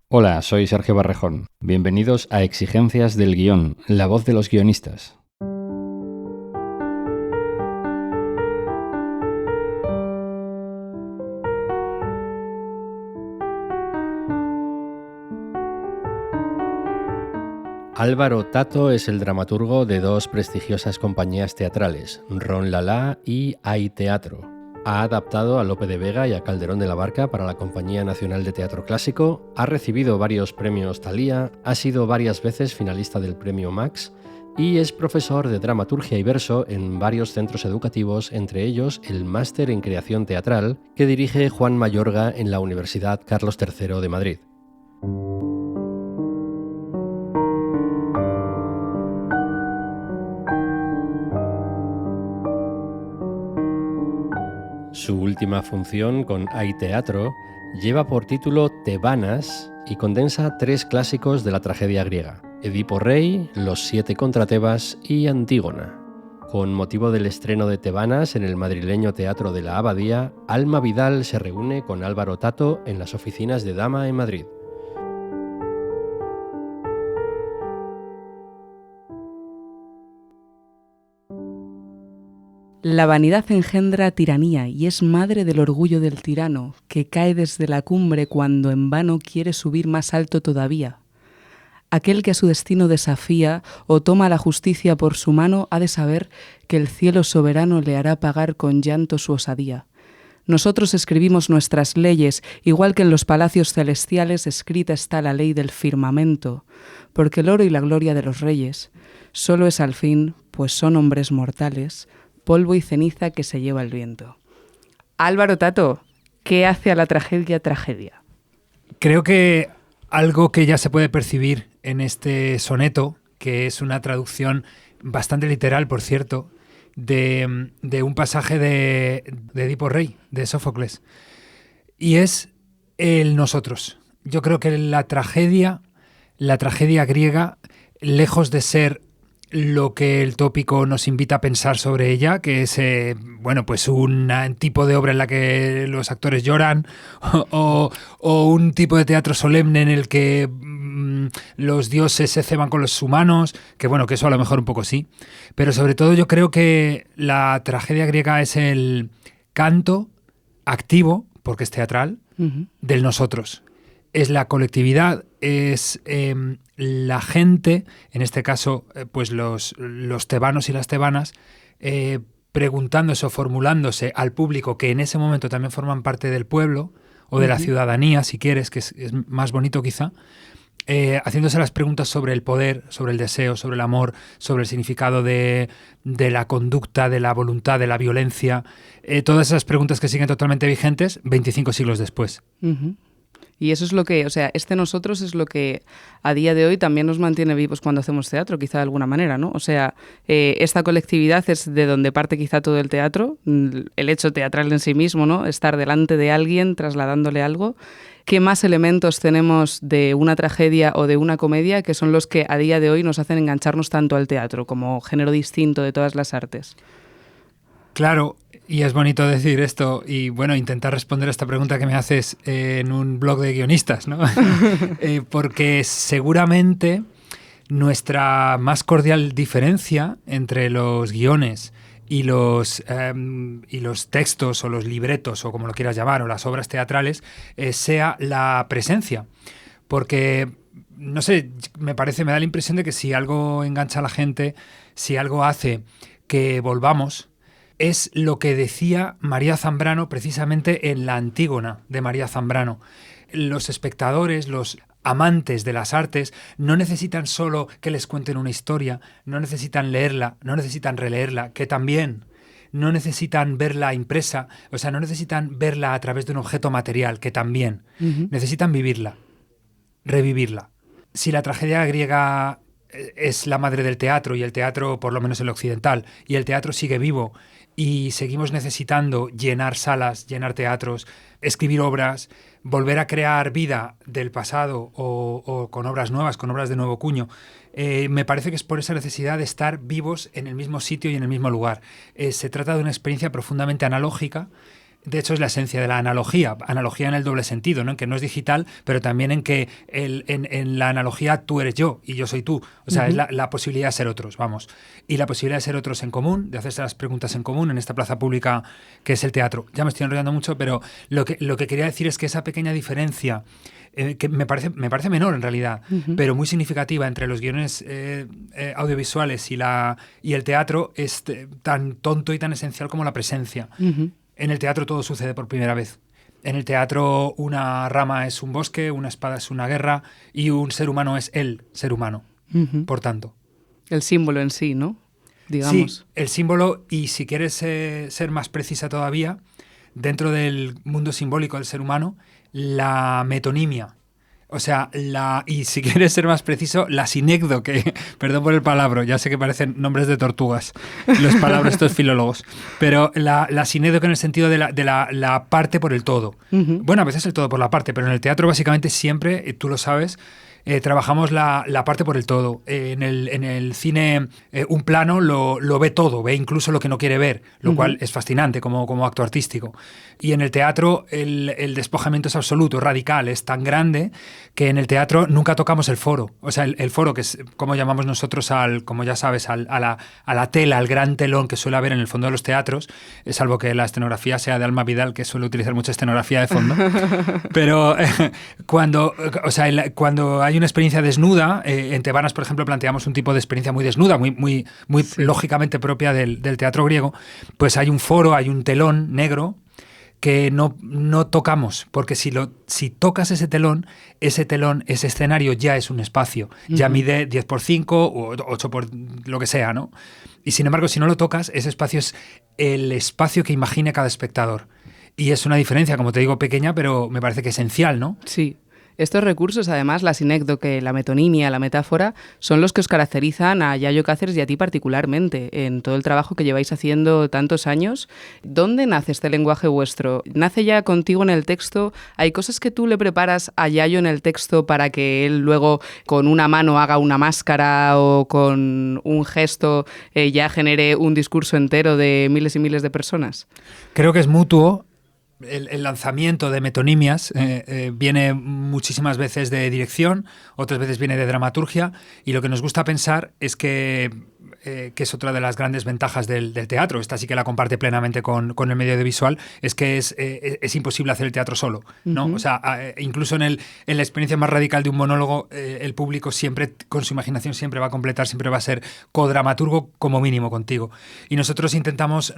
Hola, soy Sergio Barrejón. Bienvenidos a Exigencias del Guión, la voz de los guionistas. Álvaro Tato es el dramaturgo de dos prestigiosas compañías teatrales, Ron La La y Hay Teatro. Ha adaptado a Lope de Vega y a Calderón de la Barca para la Compañía Nacional de Teatro Clásico, ha recibido varios premios Thalía, ha sido varias veces finalista del premio Max y es profesor de dramaturgia y verso en varios centros educativos, entre ellos el Máster en Creación Teatral que dirige Juan Mayorga en la Universidad Carlos III de Madrid. Su última función con Hay Teatro lleva por título Tebanas y condensa tres clásicos de la tragedia griega: Edipo Rey, Los siete contra Tebas y Antígona. Con motivo del estreno de Tebanas en el madrileño Teatro de la Abadía, Alma Vidal se reúne con Álvaro Tato en las oficinas de Dama en Madrid. La vanidad engendra tiranía y es madre del orgullo del tirano, que cae desde la cumbre cuando en vano quiere subir más alto todavía. Aquel que a su destino desafía o toma la justicia por su mano ha de saber que el cielo soberano le hará pagar con llanto su osadía. Nosotros escribimos nuestras leyes, igual que en los palacios celestiales escrita está la ley del firmamento, porque el oro y la gloria de los reyes solo es al fin, pues son hombres mortales, polvo y ceniza que se lleva el viento. Álvaro Tato, ¿qué hace a la tragedia tragedia? Creo que algo que ya se puede percibir en este soneto, que es una traducción bastante literal, por cierto, de un pasaje de Edipo Rey, de Sófocles, y es el nosotros. Yo creo que la tragedia griega, lejos de ser lo que el tópico nos invita a pensar sobre ella, que es pues un tipo de obra en la que los actores lloran o un tipo de teatro solemne en el que los dioses se ceban con los humanos, que eso a lo mejor un poco sí, pero sobre todo yo creo que la tragedia griega es el canto activo, porque es teatral, del nosotros. Es la colectividad, es la gente, en este caso pues los tebanos y las tebanas, preguntándose o formulándose al público, que en ese momento también forman parte del pueblo o de la ciudadanía, si quieres, que es más bonito quizá, haciéndose las preguntas sobre el poder, sobre el deseo, sobre el amor, sobre el significado de la conducta, de la voluntad, de la violencia, todas esas preguntas que siguen totalmente vigentes 25 siglos después. Y eso es lo que, este nosotros es lo que a día de hoy también nos mantiene vivos cuando hacemos teatro, quizá de alguna manera, ¿no? Esta colectividad es de donde parte quizá todo el teatro, el hecho teatral en sí mismo, ¿no? Estar delante de alguien, trasladándole algo. ¿Qué más elementos tenemos de una tragedia o de una comedia que son los que a día de hoy nos hacen engancharnos tanto al teatro como género distinto de todas las artes? Claro, y es bonito decir esto y intentar responder a esta pregunta que me haces en un blog de guionistas, ¿no? Porque seguramente nuestra más cordial diferencia entre los guiones y los textos o los libretos o como lo quieras llamar o las obras teatrales sea la presencia. Porque, no sé, me da la impresión de que si algo engancha a la gente, si algo hace que volvamos, es lo que decía María Zambrano precisamente en la Antígona de María Zambrano. Los espectadores, los amantes de las artes, no necesitan solo que les cuenten una historia, no necesitan leerla, no necesitan releerla, que también no necesitan verla impresa, no necesitan verla a través de un objeto material, que también necesitan vivirla, revivirla. Si la tragedia griega es la madre del teatro y el teatro, por lo menos el occidental, y el teatro sigue vivo y seguimos necesitando llenar salas, llenar teatros, escribir obras, volver a crear vida del pasado o con obras nuevas, con obras de nuevo cuño, me parece que es por esa necesidad de estar vivos en el mismo sitio y en el mismo lugar. Se trata de una experiencia profundamente analógica, de hecho, es la esencia de la analogía en el doble sentido, ¿no? En que no es digital, pero también en que en la analogía tú eres yo y yo soy tú. O sea, es la posibilidad de ser otros, vamos. Y la posibilidad de ser otros en común, de hacerse las preguntas en común en esta plaza pública que es el teatro. Ya me estoy enrollando mucho, pero lo que quería decir es que esa pequeña diferencia, que me parece menor en realidad, pero muy significativa entre los guiones audiovisuales y el teatro, es tan tonto y tan esencial como la presencia. En el teatro todo sucede por primera vez. En el teatro una rama es un bosque, una espada es una guerra y un ser humano es el ser humano, por tanto. El símbolo en sí, ¿no? Digamos. Sí, el símbolo, y si quieres ser más precisa todavía, dentro del mundo simbólico del ser humano, la metonimia. O sea, y si quieres ser más preciso, la sinécdoque, perdón por el palabra, ya sé que parecen nombres de tortugas, los palabras estos filólogos, pero la sinécdoque en el sentido de la parte por el todo. Bueno, a veces el todo por la parte, pero en el teatro básicamente siempre, tú lo sabes, trabajamos la parte por el todo. En el cine un plano lo ve todo, ve incluso lo que no quiere ver, lo cual es fascinante como acto artístico. Y en el teatro el despojamiento es absoluto, radical, es tan grande que en el teatro nunca tocamos el foro. O sea, el foro, que es como llamamos nosotros como ya sabes, a la tela, al gran telón que suele haber en el fondo de los teatros, salvo que la escenografía sea de Alma Vidal, que suele utilizar mucha escenografía de fondo. Pero cuando hay una experiencia desnuda, en Tebanas, por ejemplo, planteamos un tipo de experiencia muy desnuda, muy sí, lógicamente propia del teatro griego, pues hay un foro, hay un telón negro que no tocamos, porque si tocas ese telón, ese escenario ya es un espacio, ya mide 10x5 o 8 por lo que sea, ¿no? Y sin embargo, si no lo tocas, ese espacio es el espacio que imagine cada espectador. Y es una diferencia, como te digo, pequeña, pero me parece que esencial, ¿no? Sí. Estos recursos, además, la sinécdoque, la metonimia, la metáfora, son los que os caracterizan a Yayo Cáceres y a ti particularmente en todo el trabajo que lleváis haciendo tantos años. ¿Dónde nace este lenguaje vuestro? ¿Nace ya contigo en el texto? ¿Hay cosas que tú le preparas a Yayo en el texto para que él luego con una mano haga una máscara o con un gesto ya genere un discurso entero de miles y miles de personas? Creo que es mutuo. El lanzamiento de metonimias viene muchísimas veces de dirección, otras veces viene de dramaturgia, y lo que nos gusta pensar es que es otra de las grandes ventajas del teatro, esta sí que la comparte plenamente con el medio audiovisual, es que es imposible hacer el teatro solo, ¿no? O sea, incluso en la experiencia más radical de un monólogo, el público siempre, con su imaginación, siempre va a completar, siempre va a ser codramaturgo como mínimo contigo. Y nosotros intentamos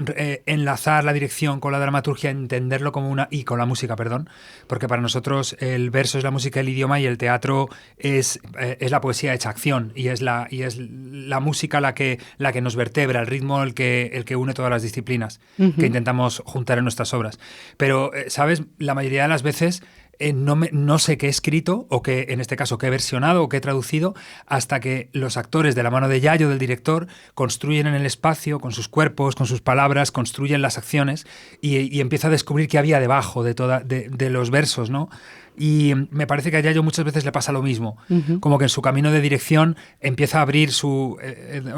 enlazar la dirección con la dramaturgia, entenderlo como y con la música, perdón, porque para nosotros el verso es la música, el idioma, y el teatro es la poesía hecha acción, y es la música la que nos vertebra, el ritmo el que une todas las disciplinas que intentamos juntar en nuestras obras. Pero, ¿sabes? La mayoría de las veces no sé qué he escrito, o que en este caso qué he versionado o qué he traducido, hasta que los actores, de la mano de Yayo, del director, construyen en el espacio, con sus cuerpos, con sus palabras, construyen las acciones y empiezo a descubrir qué había debajo de los versos, ¿no? Y me parece que a Yayo muchas veces le pasa lo mismo, como que en su camino de dirección empieza a abrir o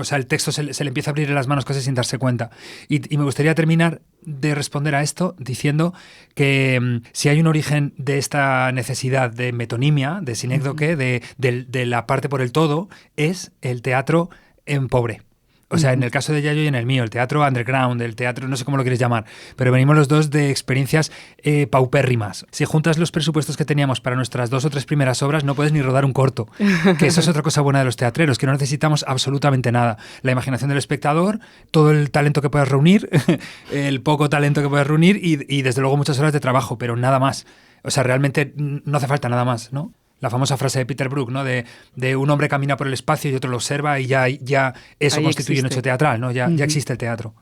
sea, el texto se le empieza a abrir en las manos casi sin darse cuenta. Y me gustaría terminar de responder a esto diciendo que si hay un origen de esta necesidad de metonimia, de sinécdoque, de la parte por el todo, es el teatro en pobre. O sea, en el caso de Yayo y en el mío, el teatro underground, el teatro, no sé cómo lo quieres llamar, pero venimos los dos de experiencias paupérrimas. Si juntas los presupuestos que teníamos para nuestras 2 o 3 primeras obras, no puedes ni rodar un corto. Que eso es otra cosa buena de los teatreros, que no necesitamos absolutamente nada. La imaginación del espectador, todo el talento que puedas reunir, el poco talento que puedas reunir y desde luego muchas horas de trabajo, pero nada más. O sea, realmente no hace falta nada más, ¿no? La famosa frase de Peter Brook, ¿no? De un hombre camina por el espacio y otro lo observa y ya eso ahí constituye un hecho teatral, ¿no? Ya existe el teatro.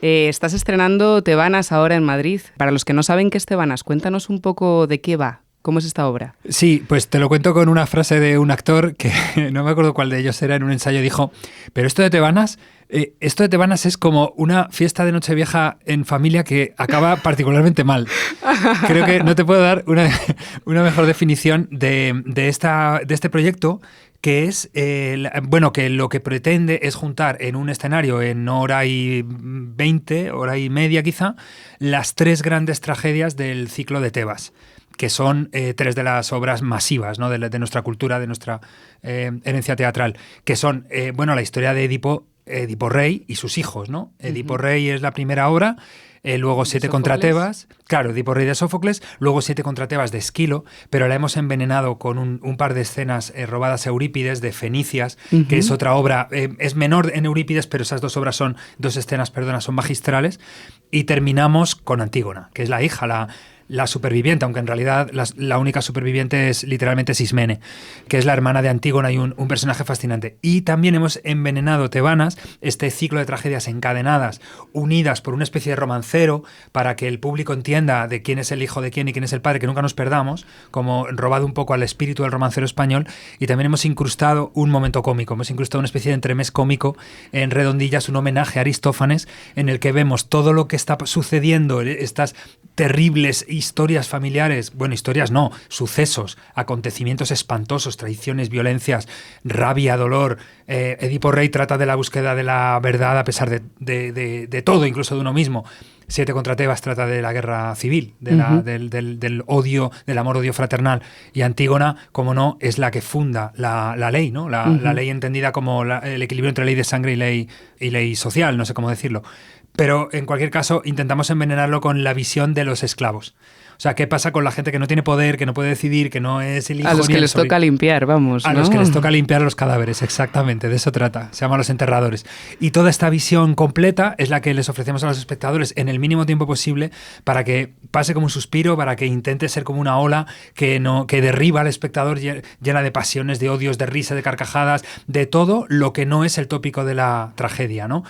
Estás estrenando Tebanas ahora en Madrid. Para los que no saben qué es Tebanas, cuéntanos un poco de qué va. ¿Cómo es esta obra? Sí, pues te lo cuento con una frase de un actor que no me acuerdo cuál de ellos era, en un ensayo dijo, pero esto de Tebanas Esto de Tebanas es como una fiesta de Nochevieja en familia que acaba particularmente mal. Creo que no te puedo dar una mejor definición de este proyecto, que es, que lo que pretende es juntar en un escenario en hora y 20, hora y media quizá, las 3 grandes tragedias del ciclo de Tebas, que son 3 de las obras masivas, ¿no?, de nuestra cultura, de nuestra herencia teatral, que son, la historia de Edipo Rey y sus hijos, ¿no? Edipo Rey es la primera obra, luego 7 contra Tebas, claro, Edipo Rey de Sófocles, luego 7 contra Tebas de Esquilo, pero la hemos envenenado con un par de escenas robadas a Eurípides de Fenicias, que es otra obra, es menor en Eurípides, pero esas 2 obras son magistrales, y terminamos con Antígona, que es la hija, la superviviente, aunque en realidad la única superviviente es literalmente Sismene, que es la hermana de Antígona y un personaje fascinante. Y también hemos envenenado Tebanas, este ciclo de tragedias encadenadas, unidas por una especie de romancero, para que el público entienda de quién es el hijo de quién y quién es el padre, que nunca nos perdamos, como robado un poco al espíritu del romancero español. Y también hemos incrustado un momento cómico, hemos incrustado una especie de entremés cómico en Redondillas, un homenaje a Aristófanes, en el que vemos todo lo que está sucediendo, estas terribles historias familiares, historias no, sucesos, acontecimientos espantosos, traiciones, violencias, rabia, dolor. Edipo Rey trata de la búsqueda de la verdad a pesar de todo, incluso de uno mismo. 7 contra Tebas trata de la guerra civil, del odio, del amor-odio fraternal. Y Antígona, como no, es la que funda la ley, ¿no? La ley entendida como el equilibrio entre ley de sangre y ley social, no sé cómo decirlo. Pero en cualquier caso intentamos envenenarlo con la visión de los esclavos. O sea, ¿qué pasa con la gente que no tiene poder, que no puede decidir, que no es el hijo? A los que les toca limpiar, vamos, ¿no? A los que les toca limpiar los cadáveres, exactamente, de eso trata. Se llaman los enterradores. Y toda esta visión completa es la que les ofrecemos a los espectadores en el mínimo tiempo posible, para que pase como un suspiro, para que intente ser como una ola que derriba al espectador, llena de pasiones, de odios, de risa, de carcajadas, de todo lo que no es el tópico de la tragedia, ¿no?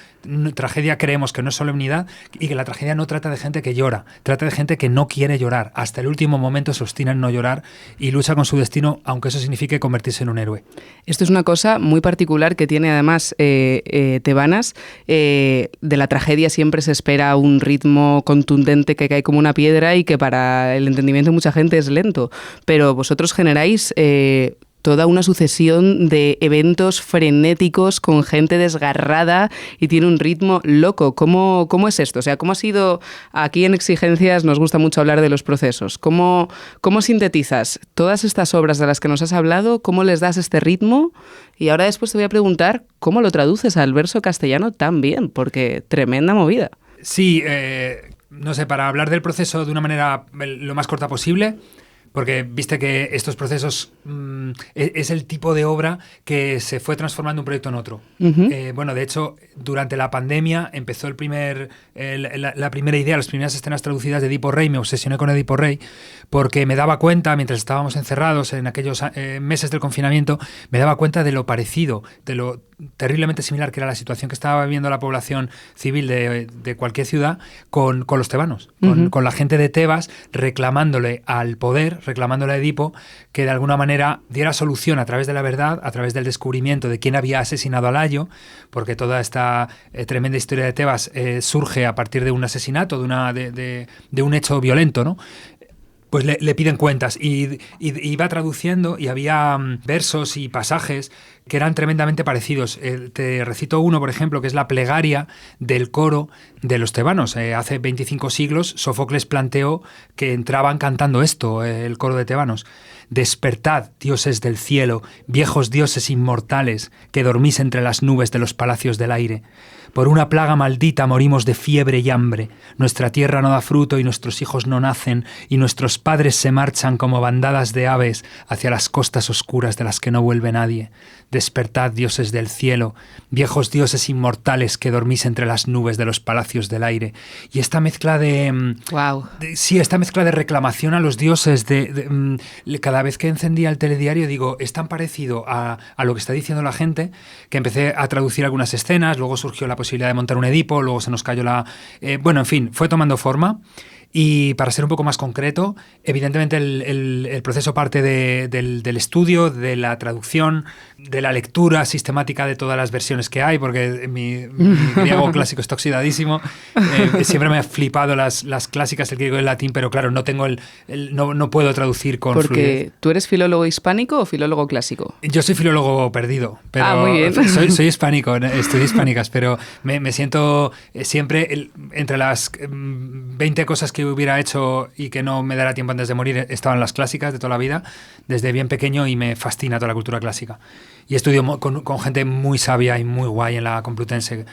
Tragedia creemos que no es solemnidad, y que la tragedia no trata de gente que llora, trata de gente que no quiere llorar. Hasta el último momento se obstina en no llorar y lucha con su destino, aunque eso signifique convertirse en un héroe. Esto es una cosa muy particular que tiene además Tebanas. De la tragedia siempre se espera un ritmo contundente que cae como una piedra y que para el entendimiento de mucha gente es lento. Pero vosotros generáis toda una sucesión de eventos frenéticos con gente desgarrada y tiene un ritmo loco. ¿Cómo es esto? O sea, ¿cómo ha sido? Aquí en Exigencias nos gusta mucho hablar de los procesos. ¿Cómo sintetizas todas estas obras de las que nos has hablado? ¿Cómo les das este ritmo? Y ahora después te voy a preguntar cómo lo traduces al verso castellano tan bien, porque tremenda movida. Sí, no sé, para hablar del proceso de una manera lo más corta posible, porque viste que estos procesos es el tipo de obra que se fue transformando un proyecto en otro. De hecho, durante la pandemia empezó la primera idea, las primeras escenas traducidas de Edipo Rey. Me obsesioné con Edipo Rey porque me daba cuenta, mientras estábamos encerrados en aquellos meses del confinamiento, me daba cuenta de lo parecido, de lo terriblemente similar que era la situación que estaba viviendo la población civil de cualquier ciudad con los tebanos, con la gente de Tebas reclamándole al poder, reclamándole a Edipo que de alguna manera diera solución a través de la verdad, a través del descubrimiento de quién había asesinado a Layo, porque toda esta tremenda historia de Tebas surge a partir de un asesinato, de un hecho violento, ¿no? Pues le piden cuentas y va traduciendo, y había versos y pasajes que eran tremendamente parecidos. Te recito uno, por ejemplo, que es la plegaria del coro de los tebanos. Hace 25 siglos Sófocles planteó que entraban cantando esto, el coro de tebanos. Despertad, dioses del cielo, viejos dioses inmortales, que dormís entre las nubes de los palacios del aire. Por una plaga maldita morimos de fiebre y hambre. Nuestra tierra no da fruto y nuestros hijos no nacen, y nuestros padres se marchan como bandadas de aves hacia las costas oscuras de las que no vuelve nadie. Despertad, dioses del cielo, viejos dioses inmortales que dormís entre las nubes de los palacios del aire. Y esta mezcla esta mezcla de reclamación a los dioses, cada vez que encendía el telediario, digo, es tan parecido a lo que está diciendo la gente, que empecé a traducir algunas escenas, luego surgió la posibilidad de montar un Edipo, luego se nos cayó en fin, fue tomando forma. Y para ser un poco más concreto, evidentemente el proceso parte del estudio, de la traducción, de la lectura sistemática de todas las versiones que hay, porque mi griego clásico está oxidadísimo. Siempre me ha flipado las clásicas, el griego y el latín, pero claro, no tengo no puedo traducir con Porque fluidez. ¿tú eres filólogo hispánico o filólogo clásico? Yo soy filólogo perdido, pero muy bien. Soy hispánico, estudio hispánicas, pero me siento siempre entre las 20 cosas que hubiera hecho y que no me dará tiempo antes de morir, estaban las clásicas de toda la vida, desde bien pequeño, y me fascina toda la cultura clásica. Y estudio con gente muy sabia y muy guay en la Complutense.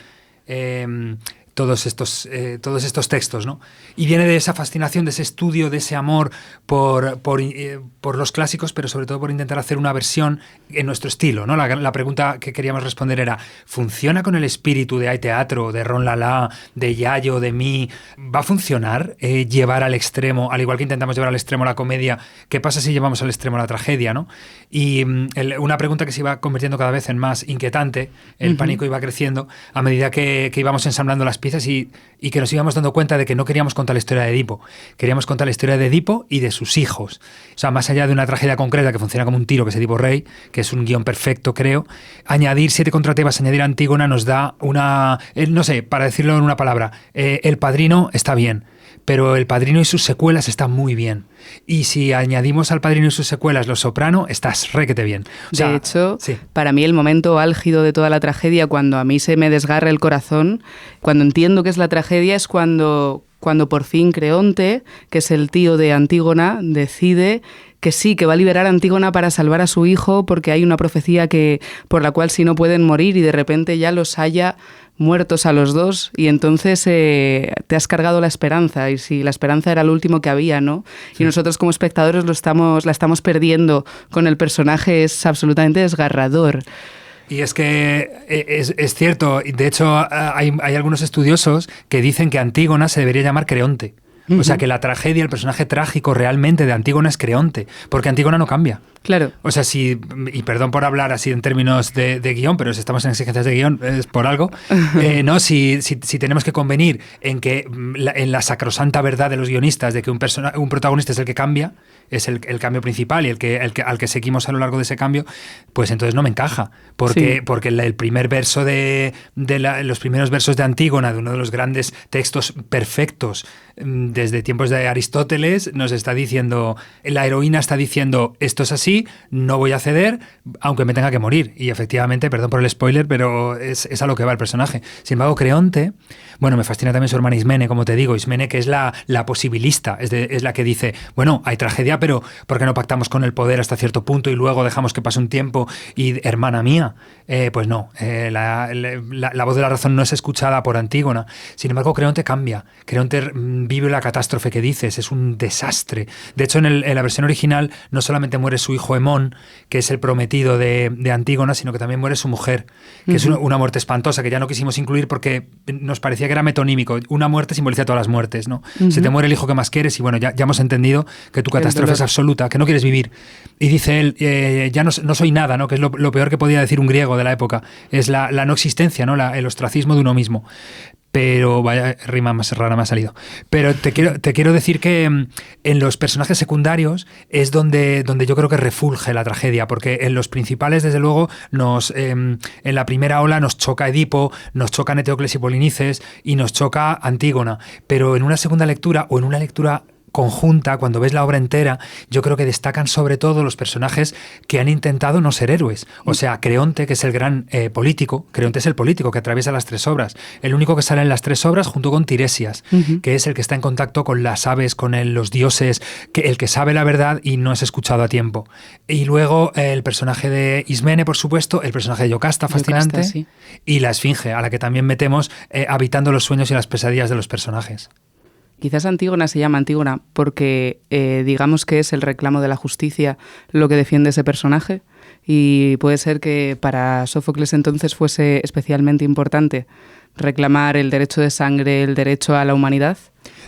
Todos estos textos, ¿no? Y viene de esa fascinación, de ese estudio, de ese amor por los clásicos, pero sobre todo por intentar hacer una versión en nuestro estilo, ¿no? La pregunta que queríamos responder era, ¿funciona con el espíritu de Hay Teatro, de Ron Lala, de Yayo, de mí? ¿Va a funcionar llevar al extremo, al igual que intentamos llevar al extremo la comedia? ¿Qué pasa si llevamos al extremo la tragedia, ¿no? Y una pregunta que se iba convirtiendo cada vez en más inquietante, el pánico iba creciendo a medida que íbamos ensamblando las piezas y que nos íbamos dando cuenta de que no queríamos contar la historia de Edipo. Queríamos contar la historia de Edipo y de sus hijos. O sea, más allá de una tragedia concreta que funciona como un tiro, que es Edipo Rey, que es un guión perfecto, creo, añadir 7 contra Tebas, añadir a Antígona nos da una... no sé, para decirlo en una palabra, El Padrino está bien, pero El Padrino y sus secuelas están muy bien. Y si añadimos al Padrino y sus secuelas Los Soprano, estás requete bien. O sea, de hecho, sí. Para mí el momento álgido de toda la tragedia, cuando a mí se me desgarra el corazón, cuando entiendo que es la tragedia, es cuando por fin Creonte, que es el tío de Antígona, decide que sí, que va a liberar a Antígona para salvar a su hijo, porque hay una profecía por la cual si no pueden morir, y de repente ya los haya muertos a los dos, y entonces te has cargado la esperanza, y si la esperanza era lo último que había, ¿no? Sí. Y nosotros como espectadores la estamos perdiendo con el personaje, es absolutamente desgarrador. Y es que es cierto, de hecho hay algunos estudiosos que dicen que Antígona se debería llamar Creonte. O sea, que la tragedia, el personaje trágico realmente de Antígona es Creonte, porque Antígona no cambia. Claro. O sea, y perdón por hablar así en términos de guión, pero si estamos en exigencias de guión es por algo, ¿no? Si tenemos que convenir en que en la sacrosanta verdad de los guionistas de que un protagonista es el que cambia, es el cambio principal y al que seguimos a lo largo de ese cambio, pues entonces no me encaja. Porque el primer verso los primeros versos de Antígona, de uno de los grandes textos perfectos desde tiempos de Aristóteles, nos está diciendo, la heroína está diciendo, esto es así, no voy a ceder, aunque me tenga que morir. Y efectivamente, perdón por el spoiler, pero es a lo que va el personaje. Sin embargo, Creonte, bueno, me fascina también su hermana Ismene, como te digo, Ismene, que es la posibilista, es la que dice, bueno, hay tragedia, pero ¿por qué no pactamos con el poder hasta cierto punto y luego dejamos que pase un tiempo y, hermana mía? Pues no, la voz de la razón no es escuchada por Antígona. Sin embargo, Creonte cambia. Creonte vive la catástrofe que dices, es un desastre. De hecho, en la versión original no solamente muere su hijo Hemón, que es el prometido de Antígona, sino que también muere su mujer, que es una muerte espantosa, que ya no quisimos incluir porque nos parecía que era metonímico. Una muerte simboliza todas las muertes, ¿no? Se te muere el hijo que más quieres y bueno, ya hemos entendido que tu catástrofe es absoluta, que no quieres vivir. Y dice él, ya no soy nada, ¿no? Que es lo peor que podía decir un griego de la época. Es la no existencia, ¿no? El ostracismo de uno mismo. Pero vaya rima más rara me ha salido. Pero te quiero decir que en los personajes secundarios es donde yo creo que refulge la tragedia, porque en los principales, desde luego, en la primera ola nos choca Edipo, nos chocan Eteocles y Polinices y nos choca Antígona. Pero en una segunda lectura o en una lectura conjunta, cuando ves la obra entera, yo creo que destacan sobre todo los personajes que han intentado no ser héroes. O sea, Creonte, que es el gran político, Creonte es el político que atraviesa las 3 obras. El único que sale en las 3 obras junto con Tiresias, que es el que está en contacto con las aves, con los dioses, el que sabe la verdad y no es escuchado a tiempo. Y luego el personaje de Ismene, por supuesto, el personaje de Yocasta, fascinante, sí. Y la Esfinge, a la que también metemos habitando los sueños y las pesadillas de los personajes. Quizás Antígona se llama Antígona porque digamos que es el reclamo de la justicia lo que defiende ese personaje, y puede ser que para Sófocles entonces fuese especialmente importante reclamar el derecho de sangre, el derecho a la humanidad.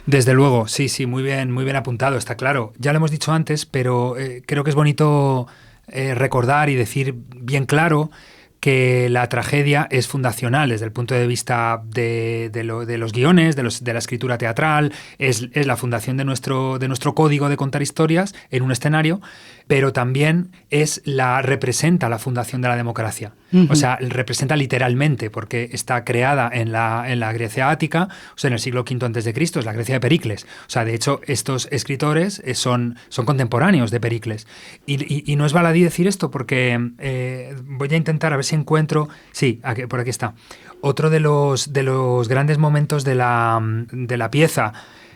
Desde luego, sí, muy bien apuntado, está claro. Ya lo hemos dicho antes, pero creo que es bonito recordar y decir bien claro que la tragedia es fundacional desde el punto de vista de los guiones, de la escritura teatral, es la fundación de nuestro código de contar historias en un escenario, pero también representa la fundación de la democracia. Uh-huh. O sea, representa literalmente, porque está creada en la Grecia ática, o sea, en el siglo V a.C., es la Grecia de Pericles. O sea, de hecho, estos escritores son contemporáneos de Pericles. Y no es baladí decir esto, porque voy a intentar a ver si encuentro... Sí, por aquí está. Otro de los grandes momentos de la pieza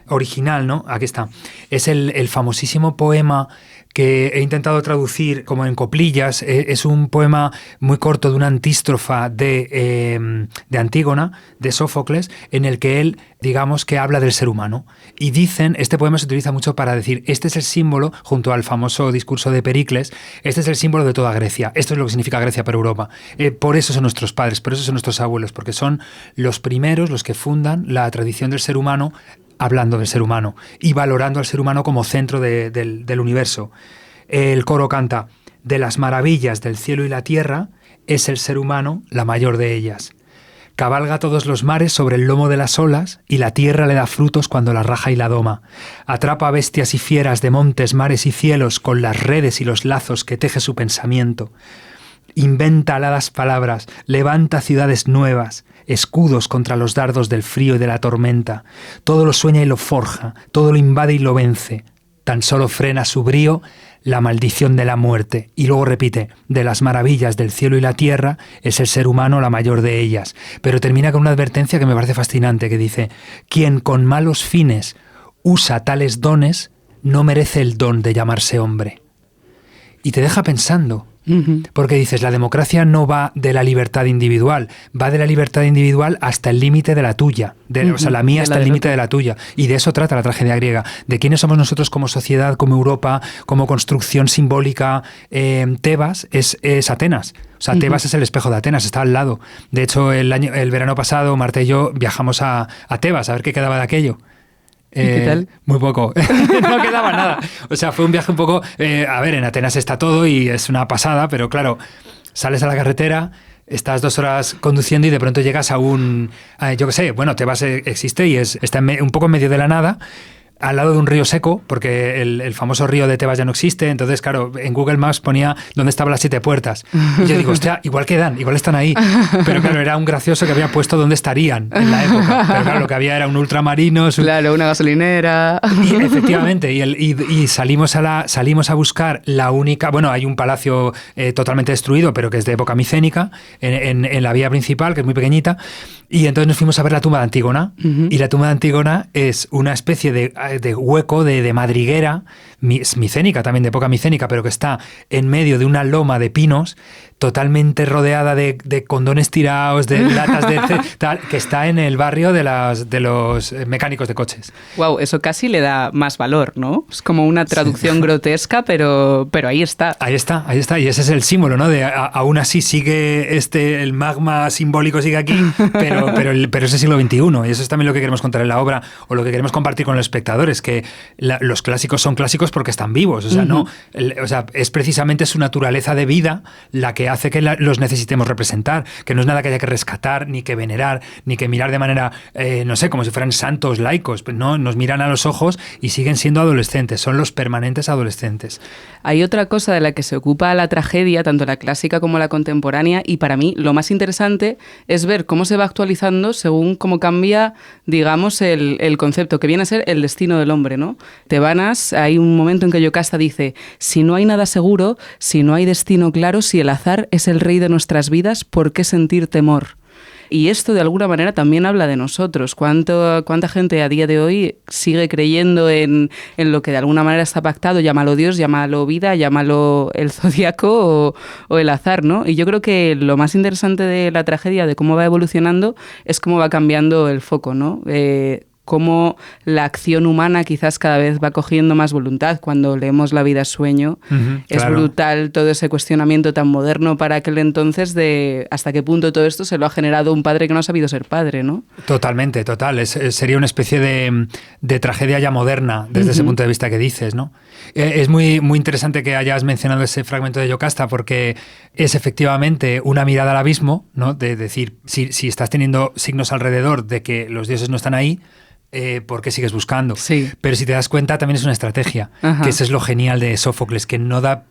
original, ¿no? Aquí está. Es el famosísimo poema que he intentado traducir como en coplillas. Es un poema muy corto de una antístrofa de Antígona, de Sófocles, en el que él, digamos, que habla del ser humano. Y este poema se utiliza mucho para decir, este es el símbolo, junto al famoso discurso de Pericles, este es el símbolo de toda Grecia. Esto es lo que significa Grecia para Europa. Por eso son nuestros padres, por eso son nuestros abuelos, porque son los primeros, los que fundan la tradición del ser humano, hablando del ser humano y valorando al ser humano como centro del universo. El coro canta: de las maravillas del cielo y la tierra, es el ser humano la mayor de ellas. Cabalga todos los mares sobre el lomo de las olas, y la tierra le da frutos cuando la raja y la doma. Atrapa bestias y fieras de montes, mares y cielos con las redes y los lazos que teje su pensamiento. Inventa aladas palabras, levanta ciudades nuevas, escudos contra los dardos del frío y de la tormenta. Todo lo sueña y lo forja, todo lo invade y lo vence. Tan solo frena su brío la maldición de la muerte. Y luego repite: de las maravillas del cielo y la tierra, es el ser humano la mayor de ellas. Pero termina con una advertencia que me parece fascinante, que dice: quien con malos fines usa tales dones, no merece el don de llamarse hombre. Y te deja pensando. Porque dices, la democracia no va de la libertad individual, va de la libertad individual hasta el límite de la tuya, o sea, la mía hasta el límite de la tuya. Y de eso trata la tragedia griega, de quiénes somos nosotros como sociedad, como Europa, como construcción simbólica. Tebas es Atenas. O sea, Tebas es el espejo de Atenas, está al lado. De hecho, el verano pasado, Marta y yo viajamos a Tebas a ver qué quedaba de aquello. ¿Y qué tal? Muy poco. No quedaba nada. O sea, fue un viaje un poco... a ver, en Atenas está todo y es una pasada, pero claro, sales a la carretera, estás 2 horas conduciendo y de pronto llegas a yo qué sé, bueno, Tebas existe y está un poco en medio de la nada, al lado de un río seco, porque el famoso río de Tebas ya no existe. Entonces, claro, en Google Maps ponía dónde estaban las 7 puertas. Y yo digo, hostia, igual están ahí. Pero claro, era un gracioso que había puesto dónde estarían en la época. Pero claro, lo que había era un ultramarino. Claro, una gasolinera. Y efectivamente, y salimos a buscar la única... Bueno, hay un palacio totalmente destruido, pero que es de época micénica, en la vía principal, que es muy pequeñita. Y entonces nos fuimos a ver la tumba de Antígona. Y la tumba de Antígona es una especie de hueco, de madriguera, micénica, también de época micénica, pero que está en medio de una loma de pinos, totalmente rodeada de condones tirados, de latas de tal, que está en el barrio de los mecánicos de coches. Wow, eso casi le da más valor, ¿no? Es como una traducción grotesca, pero ahí está. Ahí está, y ese es el símbolo, ¿no? De aún así sigue el magma simbólico sigue aquí, pero es el siglo XXI, y eso es también lo que queremos contar en la obra, o lo que queremos compartir con los espectadores, que los clásicos son clásicos porque están vivos, o sea, no, es precisamente su naturaleza de vida la que hace que los necesitemos representar, que no es nada que haya que rescatar, ni que venerar, ni que mirar de manera, no sé, como si fueran santos laicos. No, nos miran a los ojos y siguen siendo adolescentes, son los permanentes adolescentes. Hay otra cosa de la que se ocupa la tragedia, tanto la clásica como la contemporánea, y para mí lo más interesante es ver cómo se va actualizando según cómo cambia, digamos, el concepto, que viene a ser el destino del hombre, ¿no? Tebanas, hay un momento en que Yocasta dice: si no hay nada seguro, si no hay destino claro, si el azar es el rey de nuestras vidas, ¿por qué sentir temor? Y esto de alguna manera también habla de nosotros. ¿Cuánta gente a día de hoy sigue creyendo en lo que de alguna manera está pactado? Llámalo Dios, llámalo vida, llámalo el zodiaco o el azar, ¿no? Y yo creo que lo más interesante de la tragedia, de cómo va evolucionando, es cómo va cambiando el foco, ¿no? cómo la acción humana quizás cada vez va cogiendo más voluntad. Cuando leemos La vida es sueño, es brutal todo ese cuestionamiento tan moderno para aquel entonces de hasta qué punto todo esto se lo ha generado un padre que no ha sabido ser padre, ¿no? Totalmente, total. Sería una especie de tragedia ya moderna desde ese punto de vista que dices, ¿no? Es muy, muy interesante que hayas mencionado ese fragmento de Yocasta porque es efectivamente una mirada al abismo, ¿no? De decir, si estás teniendo signos alrededor de que los dioses no están ahí, ¿por qué sigues buscando? Sí. Pero si te das cuenta, también es una estrategia, que eso es lo genial de Sófocles, que no da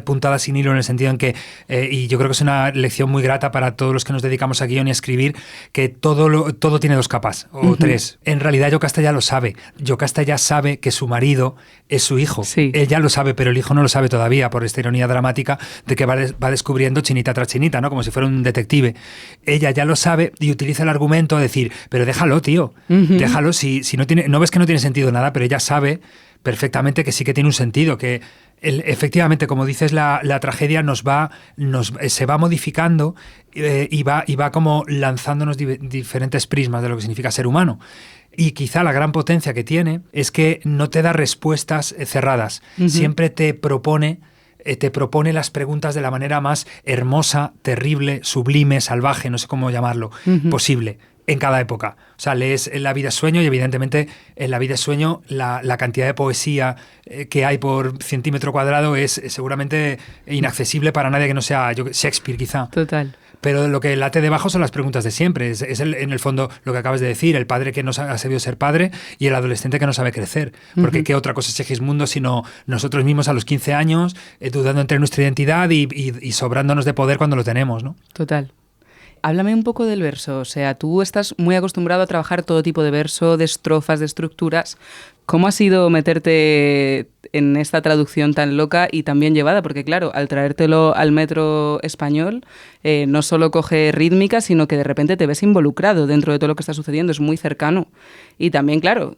puntada sin hilo en el sentido en que, y yo creo que es una lección muy grata para todos los que nos dedicamos a guión y a escribir, que todo tiene dos capas, o tres. En realidad Yocasta ya lo sabe. Yocasta ya sabe que su marido es su hijo. Sí. Él ya lo sabe, pero el hijo no lo sabe todavía, por esta ironía dramática de que va descubriendo chinita tras chinita, ¿no? Como si fuera un detective. Ella ya lo sabe y utiliza el argumento a decir, pero déjalo, tío, déjalo. Si no ves que no tiene sentido nada, pero ella sabe perfectamente que sí que tiene un sentido, que efectivamente, como dices, la tragedia se va modificando y va como lanzándonos diferentes prismas de lo que significa ser humano. Y quizá la gran potencia que tiene es que no te da respuestas cerradas, siempre te propone las preguntas de la manera más hermosa, terrible, sublime, salvaje, no sé cómo llamarlo, posible. En cada época. O sea, lees La vida es sueño y evidentemente en La vida es sueño la cantidad de poesía que hay por centímetro cuadrado es seguramente inaccesible para nadie que no sea Shakespeare quizá. Total. Pero lo que late debajo son las preguntas de siempre. Es en el fondo lo que acabas de decir, el padre que no ha sabido ser padre y el adolescente que no sabe crecer. Porque ¿qué otra cosa es Segismundo sino nosotros mismos a los 15 años dudando entre nuestra identidad y sobrándonos de poder cuando lo tenemos, ¿no? Total. Háblame un poco del verso, o sea, tú estás muy acostumbrado a trabajar todo tipo de verso, de estrofas, de estructuras. ¿Cómo ha sido meterte en esta traducción tan loca y tan bien llevada? Porque claro, al traértelo al metro español, no solo coge rítmica, sino que de repente te ves involucrado dentro de todo lo que está sucediendo, es muy cercano. Y también, claro,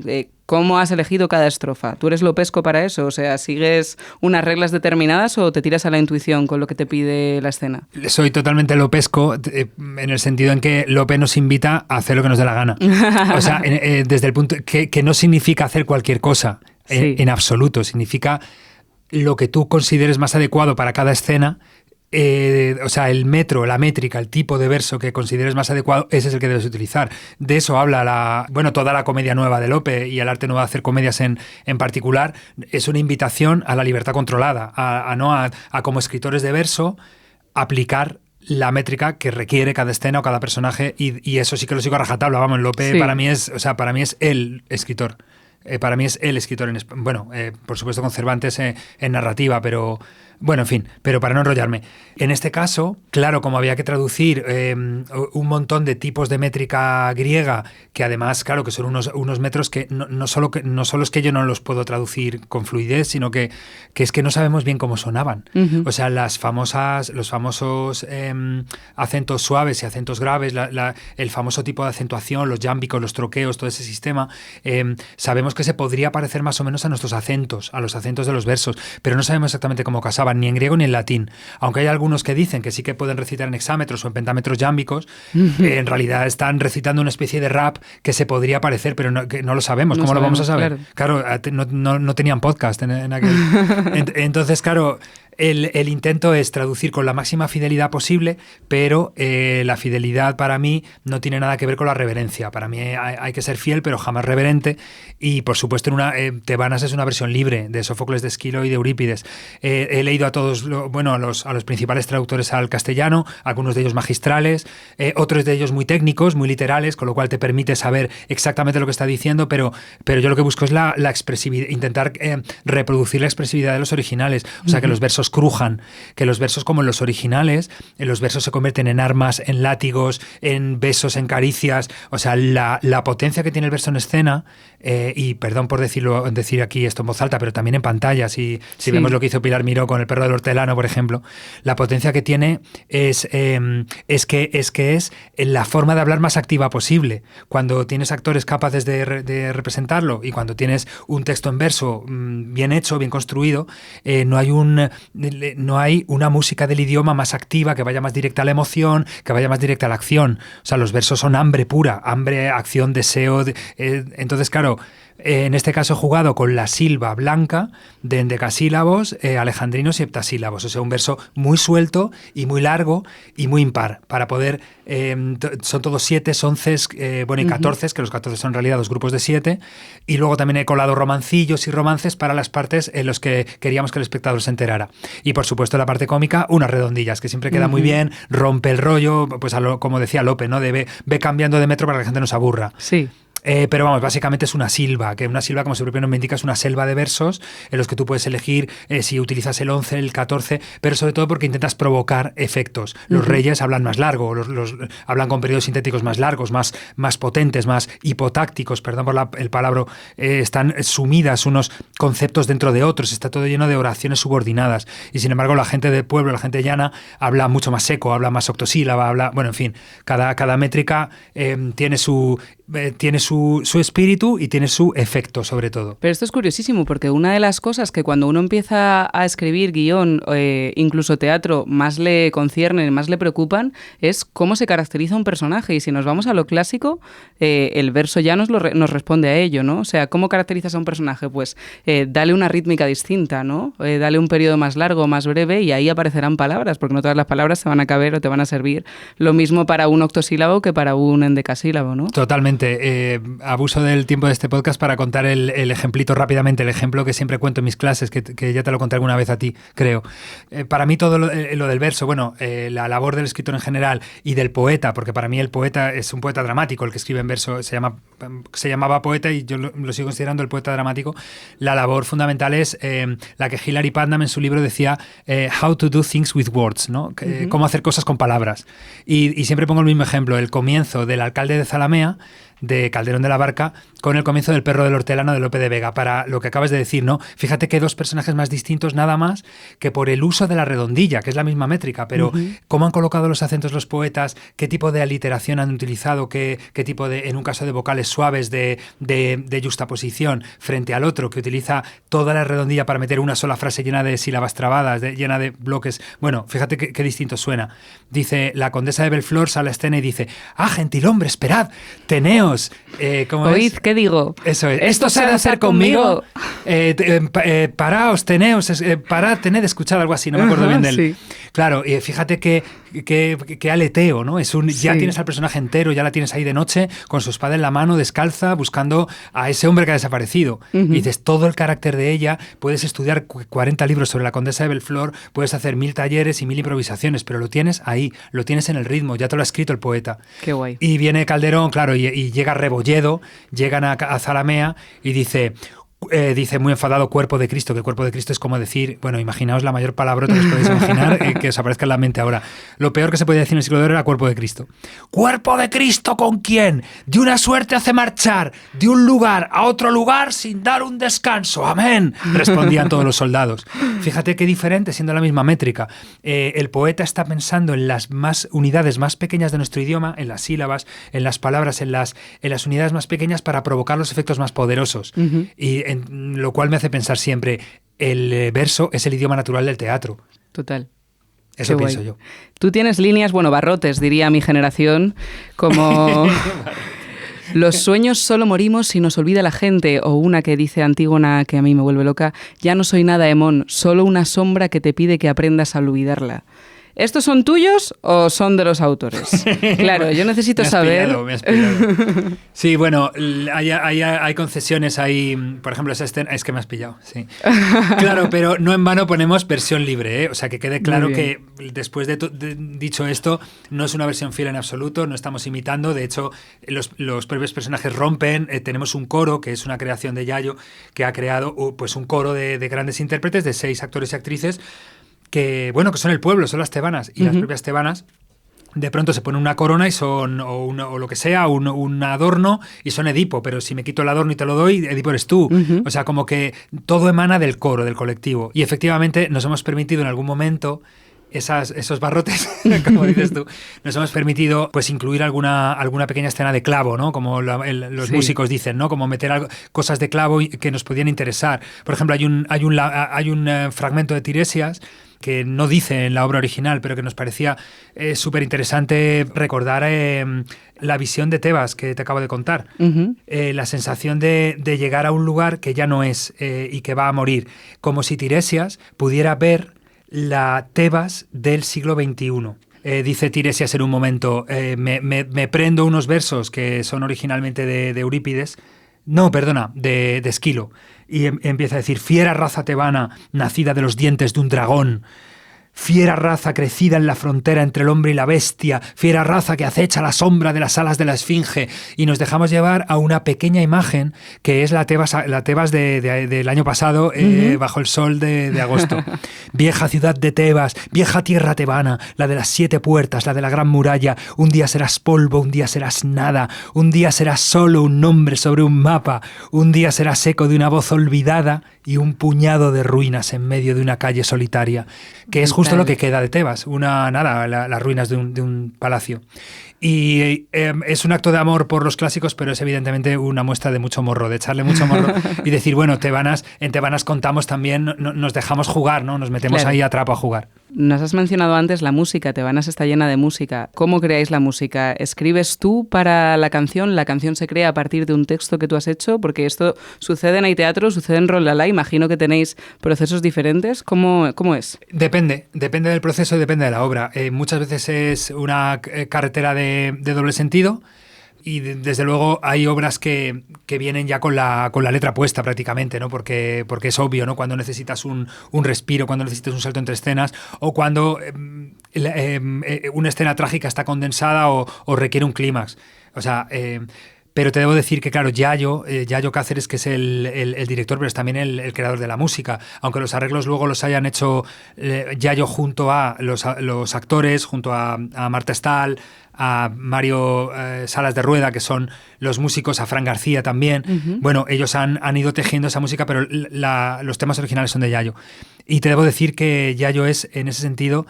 ¿cómo has elegido cada estrofa? ¿Tú eres lopesco para eso? O sea, ¿sigues unas reglas determinadas o te tiras a la intuición con lo que te pide la escena? Soy totalmente lopesco en el sentido en que Lope nos invita a hacer lo que nos dé la gana. O sea, desde el punto que no significa hacer cualquier cosa, sí. En absoluto. Significa lo que tú consideres más adecuado para cada escena. O sea, el metro, la métrica, el tipo de verso que consideres más adecuado, ese es el que debes utilizar. De eso habla toda la comedia nueva de Lope y el arte nuevo de hacer comedias en particular. Es una invitación a la libertad controlada, a como escritores de verso aplicar la métrica que requiere cada escena o cada personaje y eso sí que lo sigo a rajatabla. Vamos, Lope para mí es el escritor. Para mí es el escritor por supuesto con Cervantes en narrativa, pero bueno, en fin, pero para no enrollarme. En este caso, claro, como había que traducir un montón de tipos de métrica griega, que además, claro, que son unos metros que no solo es que yo no los puedo traducir con fluidez, sino que es que no sabemos bien cómo sonaban. O sea, los famosos acentos suaves y acentos graves, el famoso tipo de acentuación, los yámbicos, los troqueos, todo ese sistema, sabemos que se podría parecer más o menos a nuestros acentos, a los acentos de los versos, pero no sabemos exactamente cómo casaban, ni en griego ni en latín. Aunque hay algunos que dicen que sí que pueden recitar en hexámetros o en pentámetros yámbicos, en realidad están recitando una especie de rap que se podría parecer, pero que no lo sabemos. ¿Cómo lo vamos a saber? Claro, no tenían podcast en aquel. Entonces, claro, el intento es traducir con la máxima fidelidad posible, pero la fidelidad para mí no tiene nada que ver con la reverencia. Para mí hay que ser fiel, pero jamás reverente. Y por supuesto, Tebanas es una versión libre de Sófocles, de Esquilo y de Eurípides. He leído a todos, a los principales traductores al castellano, algunos de ellos magistrales, otros de ellos muy técnicos, muy literales, con lo cual te permite saber exactamente lo que está diciendo, pero yo lo que busco es la expresividad, intentar reproducir la expresividad de los originales. O sea, que los versos crujan, que los versos como en los originales, los versos se convierten en armas, en látigos, en besos, en caricias. O sea, la potencia que tiene el verso en escena, y perdón por decir aquí esto en voz alta, pero también en pantalla, si vemos lo que hizo Pilar Miró con El perro del hortelano, por ejemplo, la potencia que tiene es que es la forma de hablar más activa posible. Cuando tienes actores capaces de representarlo y cuando tienes un texto en verso bien hecho, bien construido, no hay no hay una música del idioma más activa, que vaya más directa a la emoción, que vaya más directa a la acción. O sea, los versos son hambre pura, hambre, acción, deseo. Entonces, claro, en este caso he jugado con la silba blanca de endecasílabos, alejandrinos y heptasílabos. O sea, un verso muy suelto y muy largo y muy impar, para poder... son todos 7, 11, y 14, que los 14 son en realidad 2 grupos de 7. Y luego también he colado romancillos y romances para las partes en los que queríamos que el espectador se enterara. Y por supuesto la parte cómica, unas redondillas, que siempre queda muy bien, rompe el rollo, pues como decía Lope, ¿no? Ve cambiando de metro para que la gente no se aburra. Sí. Pero vamos, básicamente es una silva, que una silva, como su propio nombre indica, es una selva de versos en los que tú puedes elegir si utilizas el 11, el 14, pero sobre todo porque intentas provocar efectos. Los reyes hablan más largo, hablan con periodos sintéticos más largos, más potentes, más hipotácticos, perdón por el palabra, están sumidas unos conceptos dentro de otros, está todo lleno de oraciones subordinadas. Y sin embargo, la gente del pueblo, la gente llana, habla mucho más seco, habla más octosílaba, bueno, en fin, cada métrica tiene su espíritu y tiene su efecto, sobre todo. Pero esto es curiosísimo, porque una de las cosas que cuando uno empieza a escribir guión, incluso teatro, más le conciernen, más le preocupan, es cómo se caracteriza un personaje. Y si nos vamos a lo clásico, el verso ya nos responde a ello, ¿no? O sea, ¿cómo caracterizas a un personaje? Pues dale una rítmica distinta, ¿no? Dale un periodo más largo, más breve, y ahí aparecerán palabras, porque no todas las palabras te van a caber o te van a servir lo mismo para un octosílabo que para un endecasílabo, ¿no? Totalmente. Abuso del tiempo de este podcast para contar el ejemplito rápidamente, el ejemplo que siempre cuento en mis clases, que ya te lo conté alguna vez a ti, creo. Para mí todo lo del verso, bueno, la labor del escritor en general y del poeta, porque para mí el poeta es un poeta dramático, el que escribe en verso se llamaba poeta y yo lo sigo considerando el poeta dramático. La labor fundamental es la que Hilary Putnam en su libro decía How to do things with words, ¿no? Cómo hacer cosas con palabras. Y siempre pongo el mismo ejemplo, el comienzo del alcalde de Zalamea, de Calderón de la Barca, con el comienzo del perro del hortelano de Lope de Vega, para lo que acabas de decir, ¿no? Fíjate que 2 personajes más distintos nada más que por el uso de la redondilla, que es la misma métrica, pero cómo han colocado los acentos los poetas, qué tipo de aliteración han utilizado, qué tipo de, en un caso de vocales suaves, de yuxtaposición frente al otro, que utiliza toda la redondilla para meter una sola frase llena de sílabas trabadas, llena de bloques. Bueno, fíjate qué distinto suena. Dice, la condesa de Belflor sale a escena y dice, gentilhombre, esperad, teneos. Oíd, ¿qué digo? Eso es. ¿Esto se ha de hacer conmigo? Paraos, teneos, parad, tened, escuchad, algo así, no me acuerdo bien del... Sí. Claro, y fíjate qué aleteo, ¿no? Ya tienes al personaje entero, ya la tienes ahí de noche, con su espada en la mano, descalza, buscando a ese hombre que ha desaparecido. Y dices, todo el carácter de ella, puedes estudiar 40 libros sobre la condesa de Belflor, puedes hacer 1000 talleres y 1000 improvisaciones, pero lo tienes ahí, lo tienes en el ritmo, ya te lo ha escrito el poeta. Qué guay. Y viene Calderón, claro, y llega Rebolledo, llegan a Zalamea y dice muy enfadado, cuerpo de Cristo, que cuerpo de Cristo es como decir, bueno, imaginaos la mayor palabrota que os podéis imaginar que os aparezca en la mente ahora. Lo peor que se podía decir en el siglo de oro era cuerpo de Cristo. ¿Cuerpo de Cristo con quién? De una suerte hace marchar de un lugar a otro lugar sin dar un descanso. ¡Amén!, respondían todos los soldados. Fíjate qué diferente, siendo la misma métrica. El poeta está pensando en las unidades más pequeñas de nuestro idioma, en las sílabas, en las palabras, en las unidades más pequeñas para provocar los efectos más poderosos. Y lo cual me hace pensar siempre, el verso es el idioma natural del teatro. Total. Eso pienso yo. Tú tienes líneas, barrotes, diría mi generación, como... Los sueños solo morimos si nos olvida la gente, o una que dice Antígona, que a mí me vuelve loca, ya no soy nada, Hemón, solo una sombra que te pide que aprendas a olvidarla. ¿Estos son tuyos o son de los autores? Claro, yo necesito saber... Me has pillado. Sí, bueno, hay concesiones ahí, por ejemplo, esa escena, es que me has pillado, sí. Claro, pero no en vano ponemos versión libre, ¿eh? O sea, que quede claro que después de dicho esto, no es una versión fiel en absoluto, no estamos imitando, de hecho, los propios personajes rompen, tenemos un coro, que es una creación de Yayo, que ha creado pues un coro de grandes intérpretes, de 6 actores y actrices, que son el pueblo, son las tebanas, y las propias tebanas de pronto se ponen una corona y son, o lo que sea, un adorno, y son Edipo, pero si me quito el adorno y te lo doy, Edipo eres tú. O sea, como que todo emana del coro, del colectivo. Y efectivamente nos hemos permitido en algún momento esos barrotes, como dices tú, nos hemos permitido pues incluir alguna pequeña escena de clavo, ¿no? Como los músicos dicen, ¿no? Como meter cosas de clavo que nos podían interesar. Por ejemplo, hay un fragmento de Tiresias que no dice en la obra original, pero que nos parecía súper interesante recordar la visión de Tebas que te acabo de contar. La sensación de llegar a un lugar que ya no es y que va a morir. Como si Tiresias pudiera ver la Tebas del siglo XXI. Dice Tiresias en un momento, me prendo unos versos que son originalmente de Eurípides, no, perdona, de Esquilo, y empieza a decir: fiera raza tebana, nacida de los dientes de un dragón, fiera raza crecida en la frontera entre el hombre y la bestia, fiera raza que acecha la sombra de las alas de la esfinge, y nos dejamos llevar a una pequeña imagen que es la Tebas del año pasado, bajo el sol de agosto. Vieja ciudad de Tebas, vieja tierra tebana, la de las 7 puertas, la de la gran muralla, un día serás polvo, un día serás nada, un día serás solo un nombre sobre un mapa, un día serás eco de una voz olvidada y un puñado de ruinas en medio de una calle solitaria, que es justo lo que queda de Tebas, las ruinas de un palacio. Y es un acto de amor por los clásicos, pero es evidentemente una muestra de mucho morro, de echarle mucho morro y decir, bueno, en Tebanas contamos también, nos dejamos jugar, ¿no? Nos metemos ahí a trapo a jugar. Nos has mencionado antes la música, Tebanas está llena de música. ¿Cómo creáis la música? ¿Escribes tú para la canción se crea a partir de un texto que tú has hecho? Porque esto sucede en Aiteatro, sucede en Ron La La, imagino que tenéis procesos diferentes. ¿Cómo es? Depende del proceso y depende de la obra. Muchas veces es una carretera de doble sentido. Y desde luego hay obras que vienen ya con la letra puesta prácticamente, ¿no? Porque es obvio, ¿no? Cuando necesitas un respiro, cuando necesitas un salto entre escenas, o cuando una escena trágica está condensada o requiere un clímax. O sea, pero te debo decir que, claro, Yayo Cáceres, que es el director, pero es también el creador de la música, aunque los arreglos luego los hayan hecho Yayo junto a los actores, junto a Marta Stahl, a Mario Salas de Rueda, que son los músicos, a Fran García también. Bueno, ellos han ido tejiendo esa música, pero los temas originales son de Yayo. Y te debo decir que Yayo es, en ese sentido,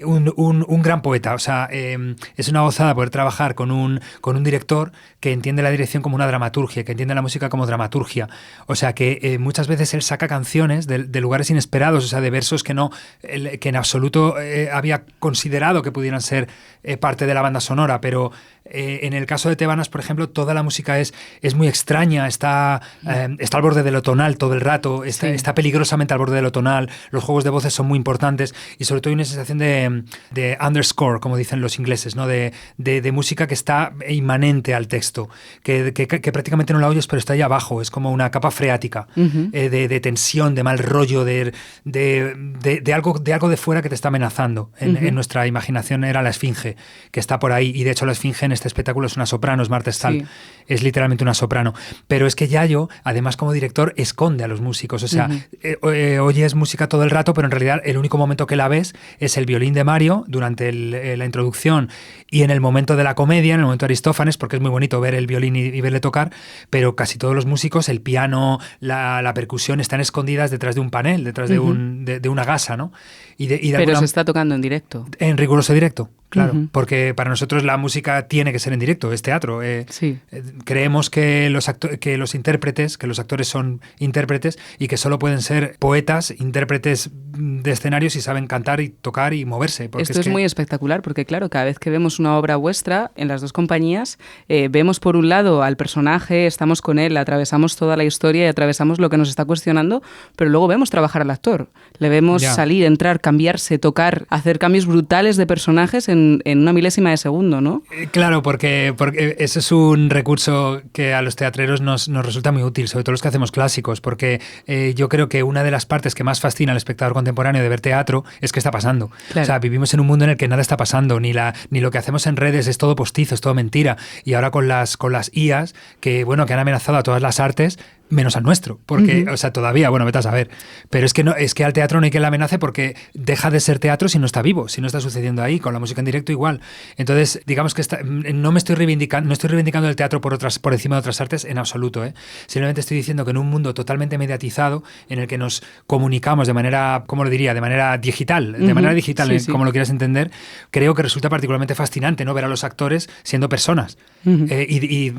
un gran poeta. O sea, es una gozada poder trabajar con un director que entiende la dirección como una dramaturgia, que entiende la música como dramaturgia. O sea, que muchas veces él saca canciones de lugares inesperados, o sea, de versos que en absoluto había considerado que pudieran ser parte de la banda sonora, pero en el caso de Tebanas, por ejemplo, toda la música es muy extraña, está al borde de lo tonal todo el rato, está peligrosamente al borde de lo tonal, los juegos de voces son muy importantes y sobre todo hay una sensación de underscore, como dicen los ingleses, ¿no? de música que está inmanente al texto, que prácticamente no la oyes, pero está ahí abajo, es como una capa freática, de tensión, de mal rollo, de algo de fuera que te está amenazando. En nuestra imaginación era la esfinge, que está por ahí, y de hecho la esfinge en este espectáculo es una soprano, es Marta Stahl, es literalmente una soprano. Pero es que Yayo, además como director, esconde a los músicos, o sea, oyes música todo el rato, pero en realidad el único momento que la ves es el violín de Mario durante la introducción y en el momento de la comedia, en el momento de Aristófanes, porque es muy bonito ver el violín y verle tocar, pero casi todos los músicos, el piano, la percusión, están escondidas detrás de un panel, detrás de una gasa, ¿no? Pero se está tocando en directo. En riguroso directo. Claro, porque para nosotros la música tiene que ser en directo, es teatro. Creemos que los intérpretes, que los actores son intérpretes y que solo pueden ser poetas, intérpretes de escenarios y saben cantar y tocar y moverse. Esto es muy espectacular porque, claro, cada vez que vemos una obra vuestra en las dos compañías, vemos por un lado al personaje, estamos con él, atravesamos toda la historia y atravesamos lo que nos está cuestionando, pero luego vemos trabajar al actor. Le vemos salir, entrar, cambiarse, tocar, hacer cambios brutales de personajes en una milésima de segundo, ¿no? Claro, porque ese es un recurso que a los teatreros nos resulta muy útil, sobre todo los que hacemos clásicos, porque yo creo que una de las partes que más fascina al espectador contemporáneo de ver teatro es que está pasando. Claro. O sea, vivimos en un mundo en el que nada está pasando, ni lo que hacemos en redes es todo postizo, es todo mentira. Y ahora con las IAs, que han amenazado a todas las artes, menos al nuestro, porque, o sea, todavía, vete a saber. Pero es que al teatro no hay que le amenace porque deja de ser teatro si no está vivo, si no está sucediendo ahí, con la música en directo igual. Entonces, digamos que no estoy reivindicando el teatro por encima de otras artes en absoluto, ¿eh? Simplemente estoy diciendo que en un mundo totalmente mediatizado, en el que nos comunicamos de manera, ¿cómo lo diría?, de manera digital, sí. Como lo quieras entender, creo que resulta particularmente fascinante, ¿no?, ver a los actores siendo personas y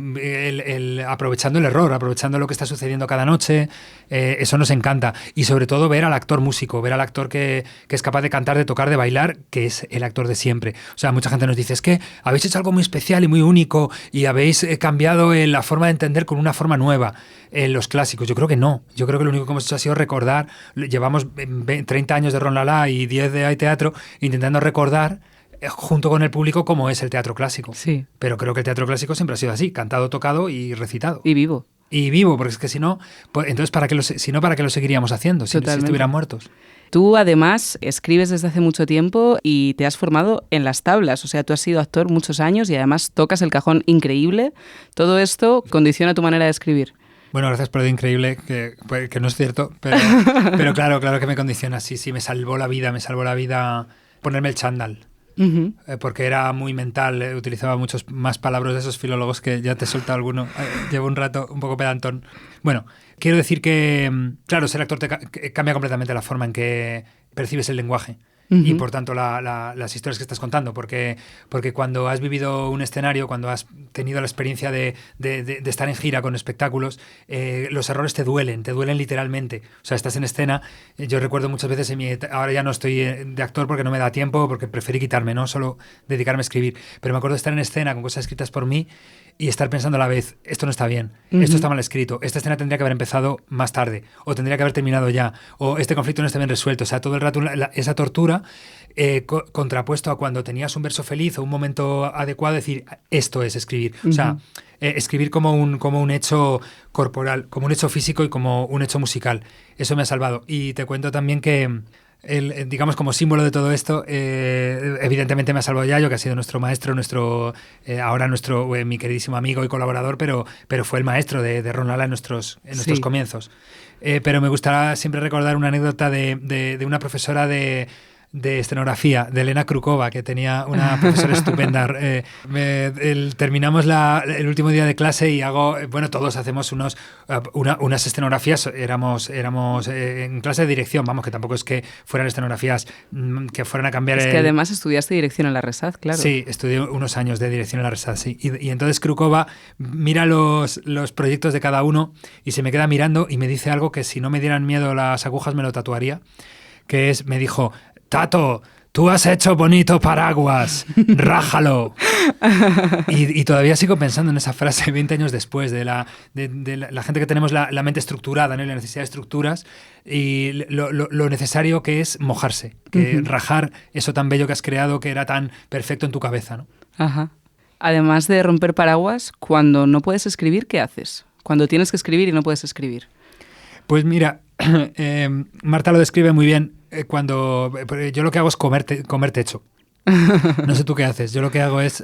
aprovechando el error, aprovechando lo que está sucediendo sucediendo cada noche, eso nos encanta. Y sobre todo ver al actor músico, ver al actor que es capaz de cantar, de tocar, de bailar, que es el actor de siempre. O sea, mucha gente nos dice, es que habéis hecho algo muy especial y muy único y habéis cambiado la forma de entender con una forma nueva los clásicos. Yo creo que no. Yo creo que lo único que hemos hecho ha sido recordar. Llevamos 30 años de Ron Lala y 10 de Hay Teatro intentando recordar junto con el público cómo es el teatro clásico. Sí. Pero creo que el teatro clásico siempre ha sido así, cantado, tocado y recitado. Y vivo. Y vivo, porque es que si no, pues, entonces ¿para qué lo seguiríamos haciendo si estuvieran muertos? Tú además escribes desde hace mucho tiempo y te has formado en las tablas, o sea, tú has sido actor muchos años y además tocas el cajón increíble. Todo esto condiciona tu manera de escribir. Bueno, gracias por lo increíble, que no es cierto, pero claro que me condiciona. Sí, me salvó la vida ponerme el chándal. Uh-huh. Porque era muy mental, utilizaba muchos más palabras de esos filólogos que ya te he soltado alguno. Llevo un rato un poco pedantón. Bueno, quiero decir que, claro, ser actor te cambia completamente la forma en que percibes el lenguaje. Uh-huh. Y por tanto las historias que estás contando, porque cuando has vivido un escenario, cuando has tenido la experiencia de estar en gira con espectáculos, los errores te duelen literalmente. O sea, estás en escena. Yo recuerdo muchas veces ahora ya no estoy de actor porque no me da tiempo, porque preferí quitarme, no solo dedicarme a escribir, pero me acuerdo de estar en escena con cosas escritas por mí y estar pensando a la vez, esto no está bien, uh-huh. Esto está mal escrito, esta escena tendría que haber empezado más tarde, o tendría que haber terminado ya, o este conflicto no está bien resuelto. O sea, todo el rato esa tortura contrapuesto a cuando tenías un verso feliz o un momento adecuado, decir, esto es escribir. Uh-huh. O sea, escribir como un hecho corporal, como un hecho físico y como un hecho musical. Eso me ha salvado. Y te cuento también que digamos, como símbolo de todo esto, evidentemente me ha salvado Yayo, que ha sido nuestro maestro, ahora mi queridísimo amigo y colaborador, pero fue el maestro de Ron Lala en nuestros comienzos. Pero me gustaría siempre recordar una anécdota de una profesora de escenografía, de Elena Krukova, que tenía una profesora estupenda. Terminamos el último día de clase y todos hacemos unas escenografías. Éramos en clase de dirección, vamos, que tampoco es que fueran escenografías que fueran a cambiar. Es que además estudiaste dirección en la RESAD, claro. Sí, estudié unos años de dirección en la RESAD, sí. Y entonces Krukova mira los proyectos de cada uno y se me queda mirando y me dice algo que si no me dieran miedo las agujas me lo tatuaría, me dijo: Tato, tú has hecho bonito paraguas, rájalo. Y todavía sigo pensando en esa frase 20 años después, de la gente que tenemos la mente estructurada, ¿no? La necesidad de estructuras y lo necesario que es mojarse, que rajar eso tan bello que has creado, que era tan perfecto en tu cabeza, ¿no? Ajá. Además de romper paraguas, cuando no puedes escribir, ¿qué haces? Cuando tienes que escribir y no puedes escribir. Pues mira, Marta lo describe muy bien. Yo lo que hago es comer techo. No sé tú qué haces. Yo lo que hago es...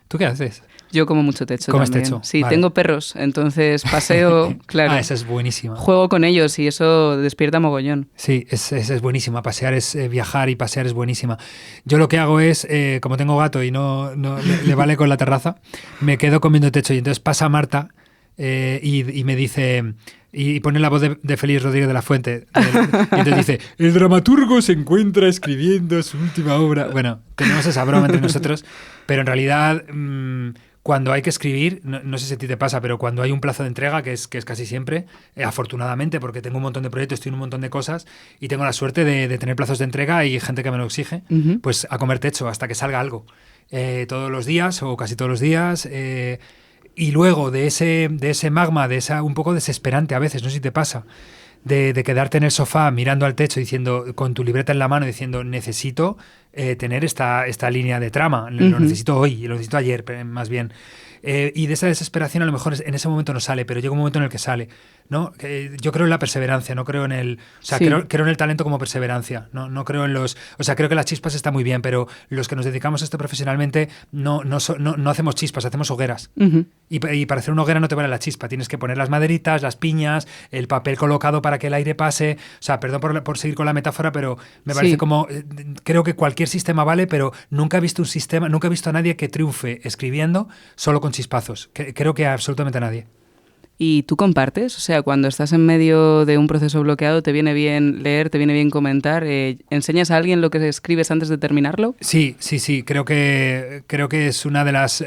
¿Tú qué haces? Yo como mucho techo. ¿Comes también. techo? Sí, vale. Tengo perros, entonces paseo, claro. Esa es buenísima. Juego con ellos y eso despierta mogollón. Sí, esa es buenísima. Pasear viajar y pasear es buenísima. Yo lo que hago es, como tengo gato y no le vale con la terraza, me quedo comiendo techo y entonces pasa Marta y me dice... Y pone la voz de Félix Rodríguez de la Fuente. Y entonces dice, el dramaturgo se encuentra escribiendo su última obra. Bueno, tenemos esa broma entre nosotros, pero en realidad cuando hay que escribir, no sé si a ti te pasa, pero cuando hay un plazo de entrega, que es casi siempre, afortunadamente, porque tengo un montón de proyectos, estoy en un montón de cosas y tengo la suerte de tener plazos de entrega y gente que me lo exige, uh-huh. Pues a comer techo hasta que salga algo. Todos los días o casi todos los días... Y luego de ese magma, de esa un poco desesperante a veces, no sé si te pasa, de quedarte en el sofá mirando al techo, diciendo, con tu libreta en la mano, diciendo, necesito tener esta línea de trama, uh-huh. Lo necesito hoy, lo necesito ayer, más bien. Y de esa desesperación a lo mejor en ese momento no sale, pero llega un momento en el que sale, ¿no? Yo creo en la perseverancia, no creo en el... O sea, sí. creo en el talento como perseverancia, no creo en los... O sea, creo que las chispas está muy bien, pero los que nos dedicamos a esto profesionalmente no hacemos chispas, hacemos hogueras. Uh-huh. Y para hacer una hoguera no te vale la chispa, tienes que poner las maderitas, las piñas, el papel colocado para que el aire pase. O sea, perdón por seguir con la metáfora, pero me parece como... Creo que cualquier sistema vale, pero nunca he visto a nadie que triunfe escribiendo solo con chispazos. Creo que absolutamente a nadie. ¿Y tú compartes? O sea, cuando estás en medio de un proceso bloqueado, ¿te viene bien leer, te viene bien comentar? ¿Enseñas a alguien lo que escribes antes de terminarlo? Sí. Creo que es una de las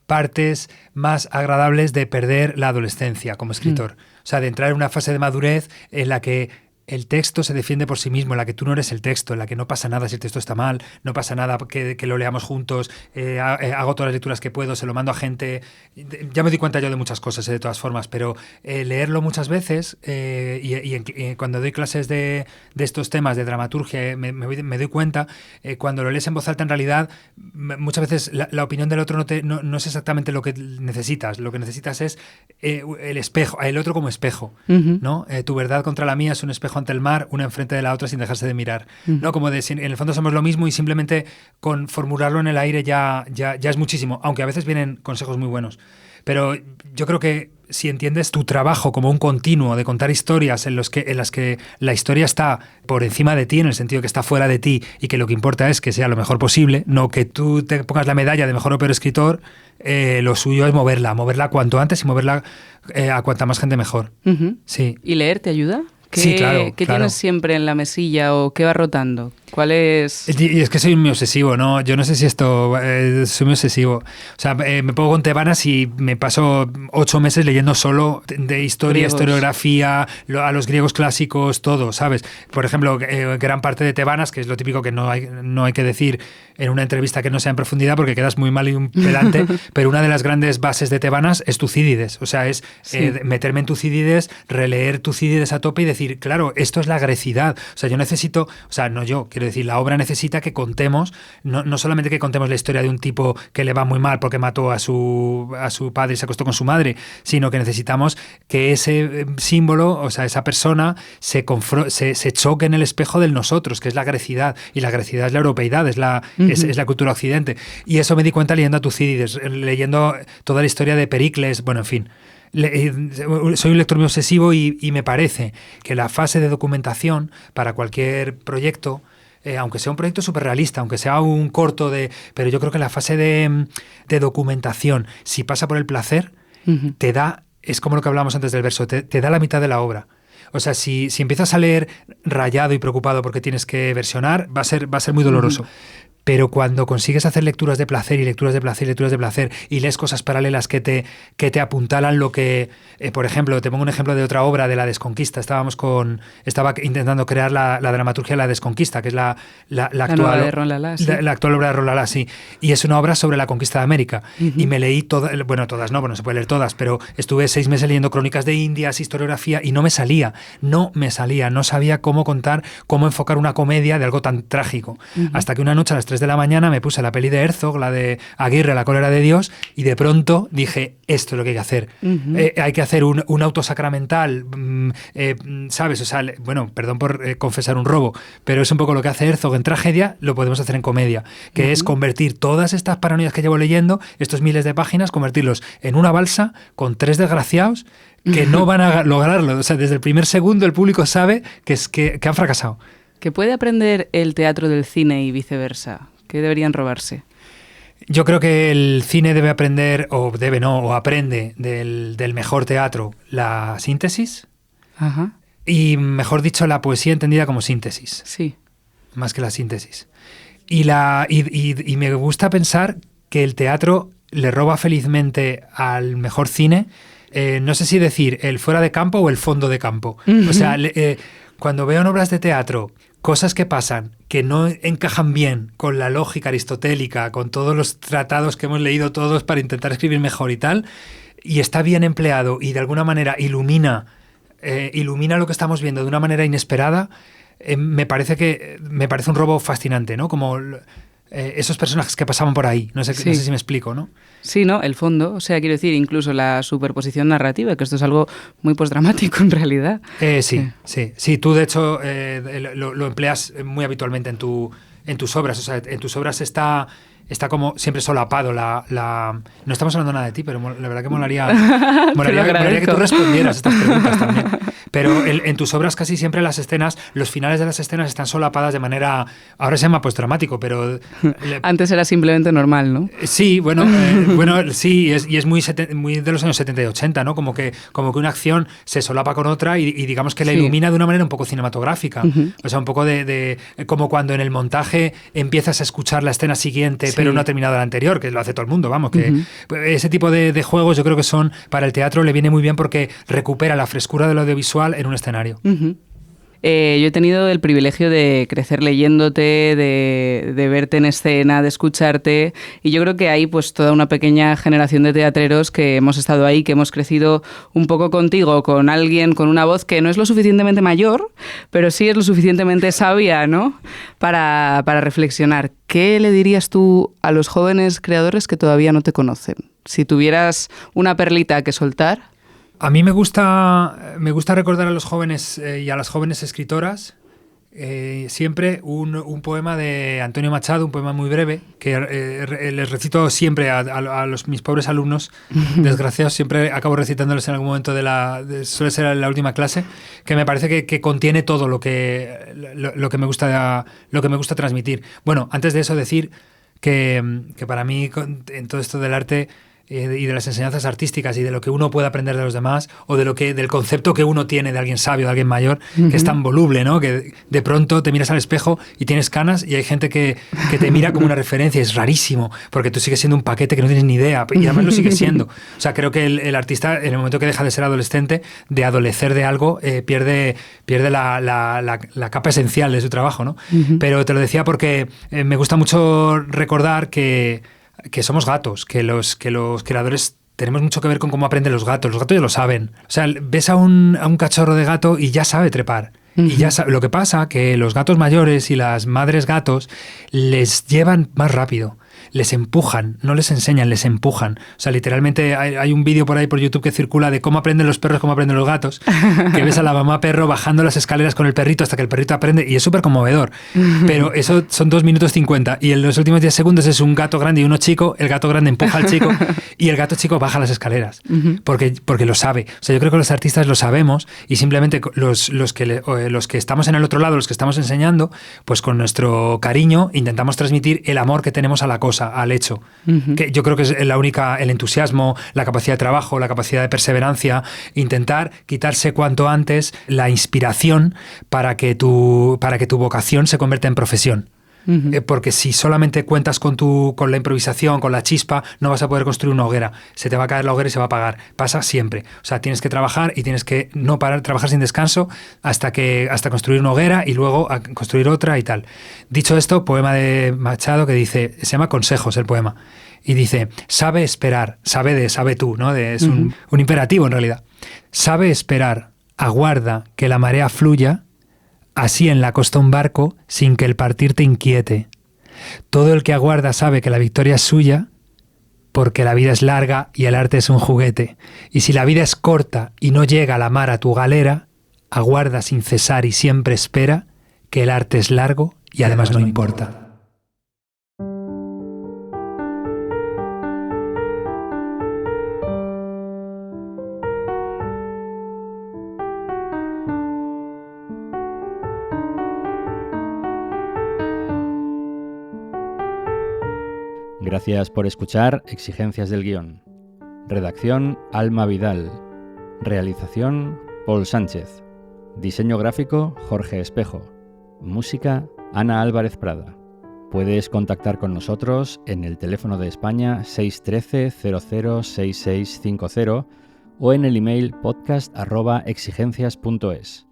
partes más agradables de perder la adolescencia como escritor. O sea, de entrar en una fase de madurez en la que el texto se defiende por sí mismo, en la que tú no eres el texto, en la que no pasa nada si el texto está mal, no pasa nada que lo leamos juntos, hago todas las lecturas que puedo, se lo mando a gente. Ya me di cuenta yo de muchas cosas, de todas formas, pero leerlo muchas veces cuando doy clases de estos temas de dramaturgia me doy cuenta, cuando lo lees en voz alta en realidad muchas veces la opinión del otro no es exactamente lo que necesitas. Lo que necesitas es el espejo, el otro como espejo, ¿no? Tu verdad contra la mía es un espejo ante el mar, una enfrente de la otra sin dejarse de mirar, ¿no? Como de si en el fondo somos lo mismo y simplemente con formularlo en el aire ya es muchísimo, aunque a veces vienen consejos muy buenos. Pero yo creo que si entiendes tu trabajo como un continuo de contar historias en las que la historia está por encima de ti, en el sentido que está fuera de ti y que lo que importa es que sea lo mejor posible, no que tú te pongas la medalla de mejor o peor escritor, lo suyo es moverla cuanto antes y moverla a cuanta más gente mejor. Sí. ¿Y leer te ayuda? Sí, claro. ¿Qué tienes siempre en la mesilla o qué va rotando? ¿Cuál es...? Y es que soy muy obsesivo, ¿no? Yo no sé si esto... soy muy obsesivo. O sea, me pongo con tebanas y me paso 8 meses leyendo solo de historia, griegos, historiografía, a los griegos clásicos, todo, ¿sabes? Por ejemplo, gran parte de tebanas, que es lo típico que no hay que decir en una entrevista que no sea en profundidad porque quedas muy mal y un pedante, pero una de las grandes bases de tebanas es Tucídides. O sea, es meterme en Tucídides, releer Tucídides a tope y decir, claro, esto es la grecidad. O sea, yo necesito... O sea, no yo, quiero decir, la obra necesita que contemos, no solamente que contemos la historia de un tipo que le va muy mal porque mató a su padre y se acostó con su madre, sino que necesitamos que ese símbolo, o sea, esa persona se choque en el espejo del nosotros, que es la grecidad, y la grecidad es la europeidad, es la cultura occidente. Y eso me di cuenta leyendo a Tucídides, leyendo toda la historia de Pericles, bueno, en fin. Soy un lector muy obsesivo y me parece que la fase de documentación para cualquier proyecto, aunque sea un proyecto súper realista, aunque sea un corto pero yo creo que la fase de documentación, si pasa por el placer, te da, es como lo que hablábamos antes del verso, te da la mitad de la obra. O sea, si empiezas a leer rayado y preocupado porque tienes que versionar, va a ser muy doloroso. Pero cuando consigues hacer lecturas de placer y lecturas de placer y lecturas de placer y lees cosas paralelas que te apuntalan lo que... por ejemplo, te pongo un ejemplo de otra obra de La Desconquista. Estaba intentando crear la dramaturgia de La Desconquista, que es la actual... de Ron Lala, ¿sí? La actual obra de Ron Lala, sí. Y es una obra sobre la conquista de América. Y me leí todas, todas no se puede leer todas, pero estuve 6 meses leyendo crónicas de Indias, historiografía, y no me salía. No sabía cómo contar, cómo enfocar una comedia de algo tan trágico. Hasta que una noche a las 3 de la mañana me puse la peli de Herzog, la de Aguirre, La cólera de Dios, y de pronto dije, esto es lo que hay que hacer. Hay que hacer un auto sacramental, ¿sabes? O sea, perdón por confesar un robo, pero es un poco lo que hace Herzog en tragedia, lo podemos hacer en comedia, que es convertir todas estas paranoias que llevo leyendo, estos miles de páginas, convertirlos en una balsa con 3 desgraciados que no van a lograrlo. O sea, desde el primer segundo el público sabe que han fracasado. ¿Qué puede aprender el teatro del cine y viceversa? ¿Qué deberían robarse? Yo creo que el cine debe aprender, o aprende del mejor teatro, la síntesis. Ajá. Y, mejor dicho, la poesía entendida como síntesis. Sí. Más que la síntesis. Y me gusta pensar que el teatro le roba felizmente al mejor cine, no sé si decir el fuera de campo o el fondo de campo. O sea, cuando veo en obras de teatro cosas que pasan que no encajan bien con la lógica aristotélica, con todos los tratados que hemos leído todos para intentar escribir mejor y tal, y está bien empleado y de alguna manera ilumina lo que estamos viendo de una manera inesperada, me parece un robo fascinante, ¿no? Como esos personajes que pasaban por ahí. No sé si me explico, ¿no? Sí, ¿no? El fondo. O sea, quiero decir, incluso la superposición narrativa, que esto es algo muy postdramático en realidad. Sí. Tú, de hecho, lo empleas muy habitualmente en tus obras. O sea, en tus obras está como siempre solapado no estamos hablando nada de ti, pero la verdad que molaría que tú respondieras estas preguntas también. Pero en tus obras casi siempre las escenas, los finales de las escenas están solapadas de manera, ahora se llama postdramático, pero antes era simplemente normal, ¿no? Sí, sí, y es muy de los años 70 y 80, ¿no? Como que una acción se solapa con otra y digamos que la ilumina de una manera un poco cinematográfica. O sea, un poco de como cuando en el montaje empiezas a escuchar la escena siguiente pero no ha terminado el anterior, que lo hace todo el mundo, vamos, que ese tipo de juegos yo creo que son, para el teatro le viene muy bien porque recupera la frescura del audiovisual en un escenario. Yo he tenido el privilegio de crecer leyéndote, de verte en escena, de escucharte, y yo creo que hay pues toda una pequeña generación de teatreros que hemos estado ahí, que hemos crecido un poco contigo, con alguien con una voz que no es lo suficientemente mayor, pero sí es lo suficientemente sabia, ¿no? Para reflexionar. ¿Qué le dirías tú a los jóvenes creadores que todavía no te conocen? Si tuvieras una perlita que soltar. A mí me gusta recordar a los jóvenes y a las jóvenes escritoras siempre un poema de Antonio Machado, un poema muy breve, que les recito siempre a mis pobres alumnos desgraciados, siempre acabo recitándoles en algún momento suele ser en la última clase, que me parece que contiene todo lo que me gusta transmitir. Bueno, antes de eso decir que para mí en todo esto del arte y de las enseñanzas artísticas y de lo que uno puede aprender de los demás o del concepto que uno tiene de alguien sabio, de alguien mayor, que es tan voluble, ¿no? Que de pronto te miras al espejo y tienes canas y hay gente que te mira como una referencia. Es rarísimo, porque tú sigues siendo un paquete que no tienes ni idea y además lo sigues siendo. O sea, creo que el artista, en el momento que deja de ser adolescente, de adolecer de algo, pierde la capa esencial de su trabajo, ¿no? Pero te lo decía porque me gusta mucho recordar que somos gatos, que los creadores tenemos mucho que ver con cómo aprenden los gatos ya lo saben. O sea, ves a un cachorro de gato y ya sabe trepar. Y ya sabe. Lo que pasa que los gatos mayores y las madres gatos les llevan más rápido. Les empujan, no les enseñan, les empujan. O sea, literalmente hay un vídeo por ahí por YouTube que circula de cómo aprenden los perros, cómo aprenden los gatos, que ves a la mamá perro bajando las escaleras con el perrito hasta que el perrito aprende, y es súper conmovedor. Pero eso son 2 minutos 50, y en los últimos 10 segundos es un gato grande y uno chico, el gato grande empuja al chico, y el gato chico baja las escaleras, porque lo sabe. O sea, yo creo que los artistas lo sabemos, y simplemente los que estamos en el otro lado, los que estamos enseñando, pues con nuestro cariño intentamos transmitir el amor que tenemos a la cosa, al hecho. Que yo creo que es el entusiasmo, la capacidad de trabajo, la capacidad de perseverancia, intentar quitarse cuanto antes la inspiración para que tu vocación se convierta en profesión. Porque si solamente cuentas con la improvisación, con la chispa, no vas a poder construir una hoguera. Se te va a caer la hoguera y se va a apagar. Pasa siempre. O sea, tienes que trabajar y tienes que no parar, trabajar sin descanso hasta construir una hoguera y luego a construir otra y tal. Dicho esto, poema de Machado que dice, se llama Consejos el poema, y dice: sabe esperar, sabe tú, ¿no? Es un imperativo en realidad. Sabe esperar, aguarda que la marea fluya. Así en la costa un barco, sin que el partir te inquiete. Todo el que aguarda sabe que la victoria es suya, porque la vida es larga y el arte es un juguete. Y si la vida es corta y no llega la mar a tu galera, aguarda sin cesar y siempre espera, que el arte es largo y además no importa. Gracias por escuchar Exigencias del Guión. Redacción: Alma Vidal. Realización: Paul Sánchez. Diseño gráfico: Jorge Espejo. Música: Ana Álvarez Prada. Puedes contactar con nosotros en el teléfono de España 613 00 6650 o en el email podcast@exigencias.es.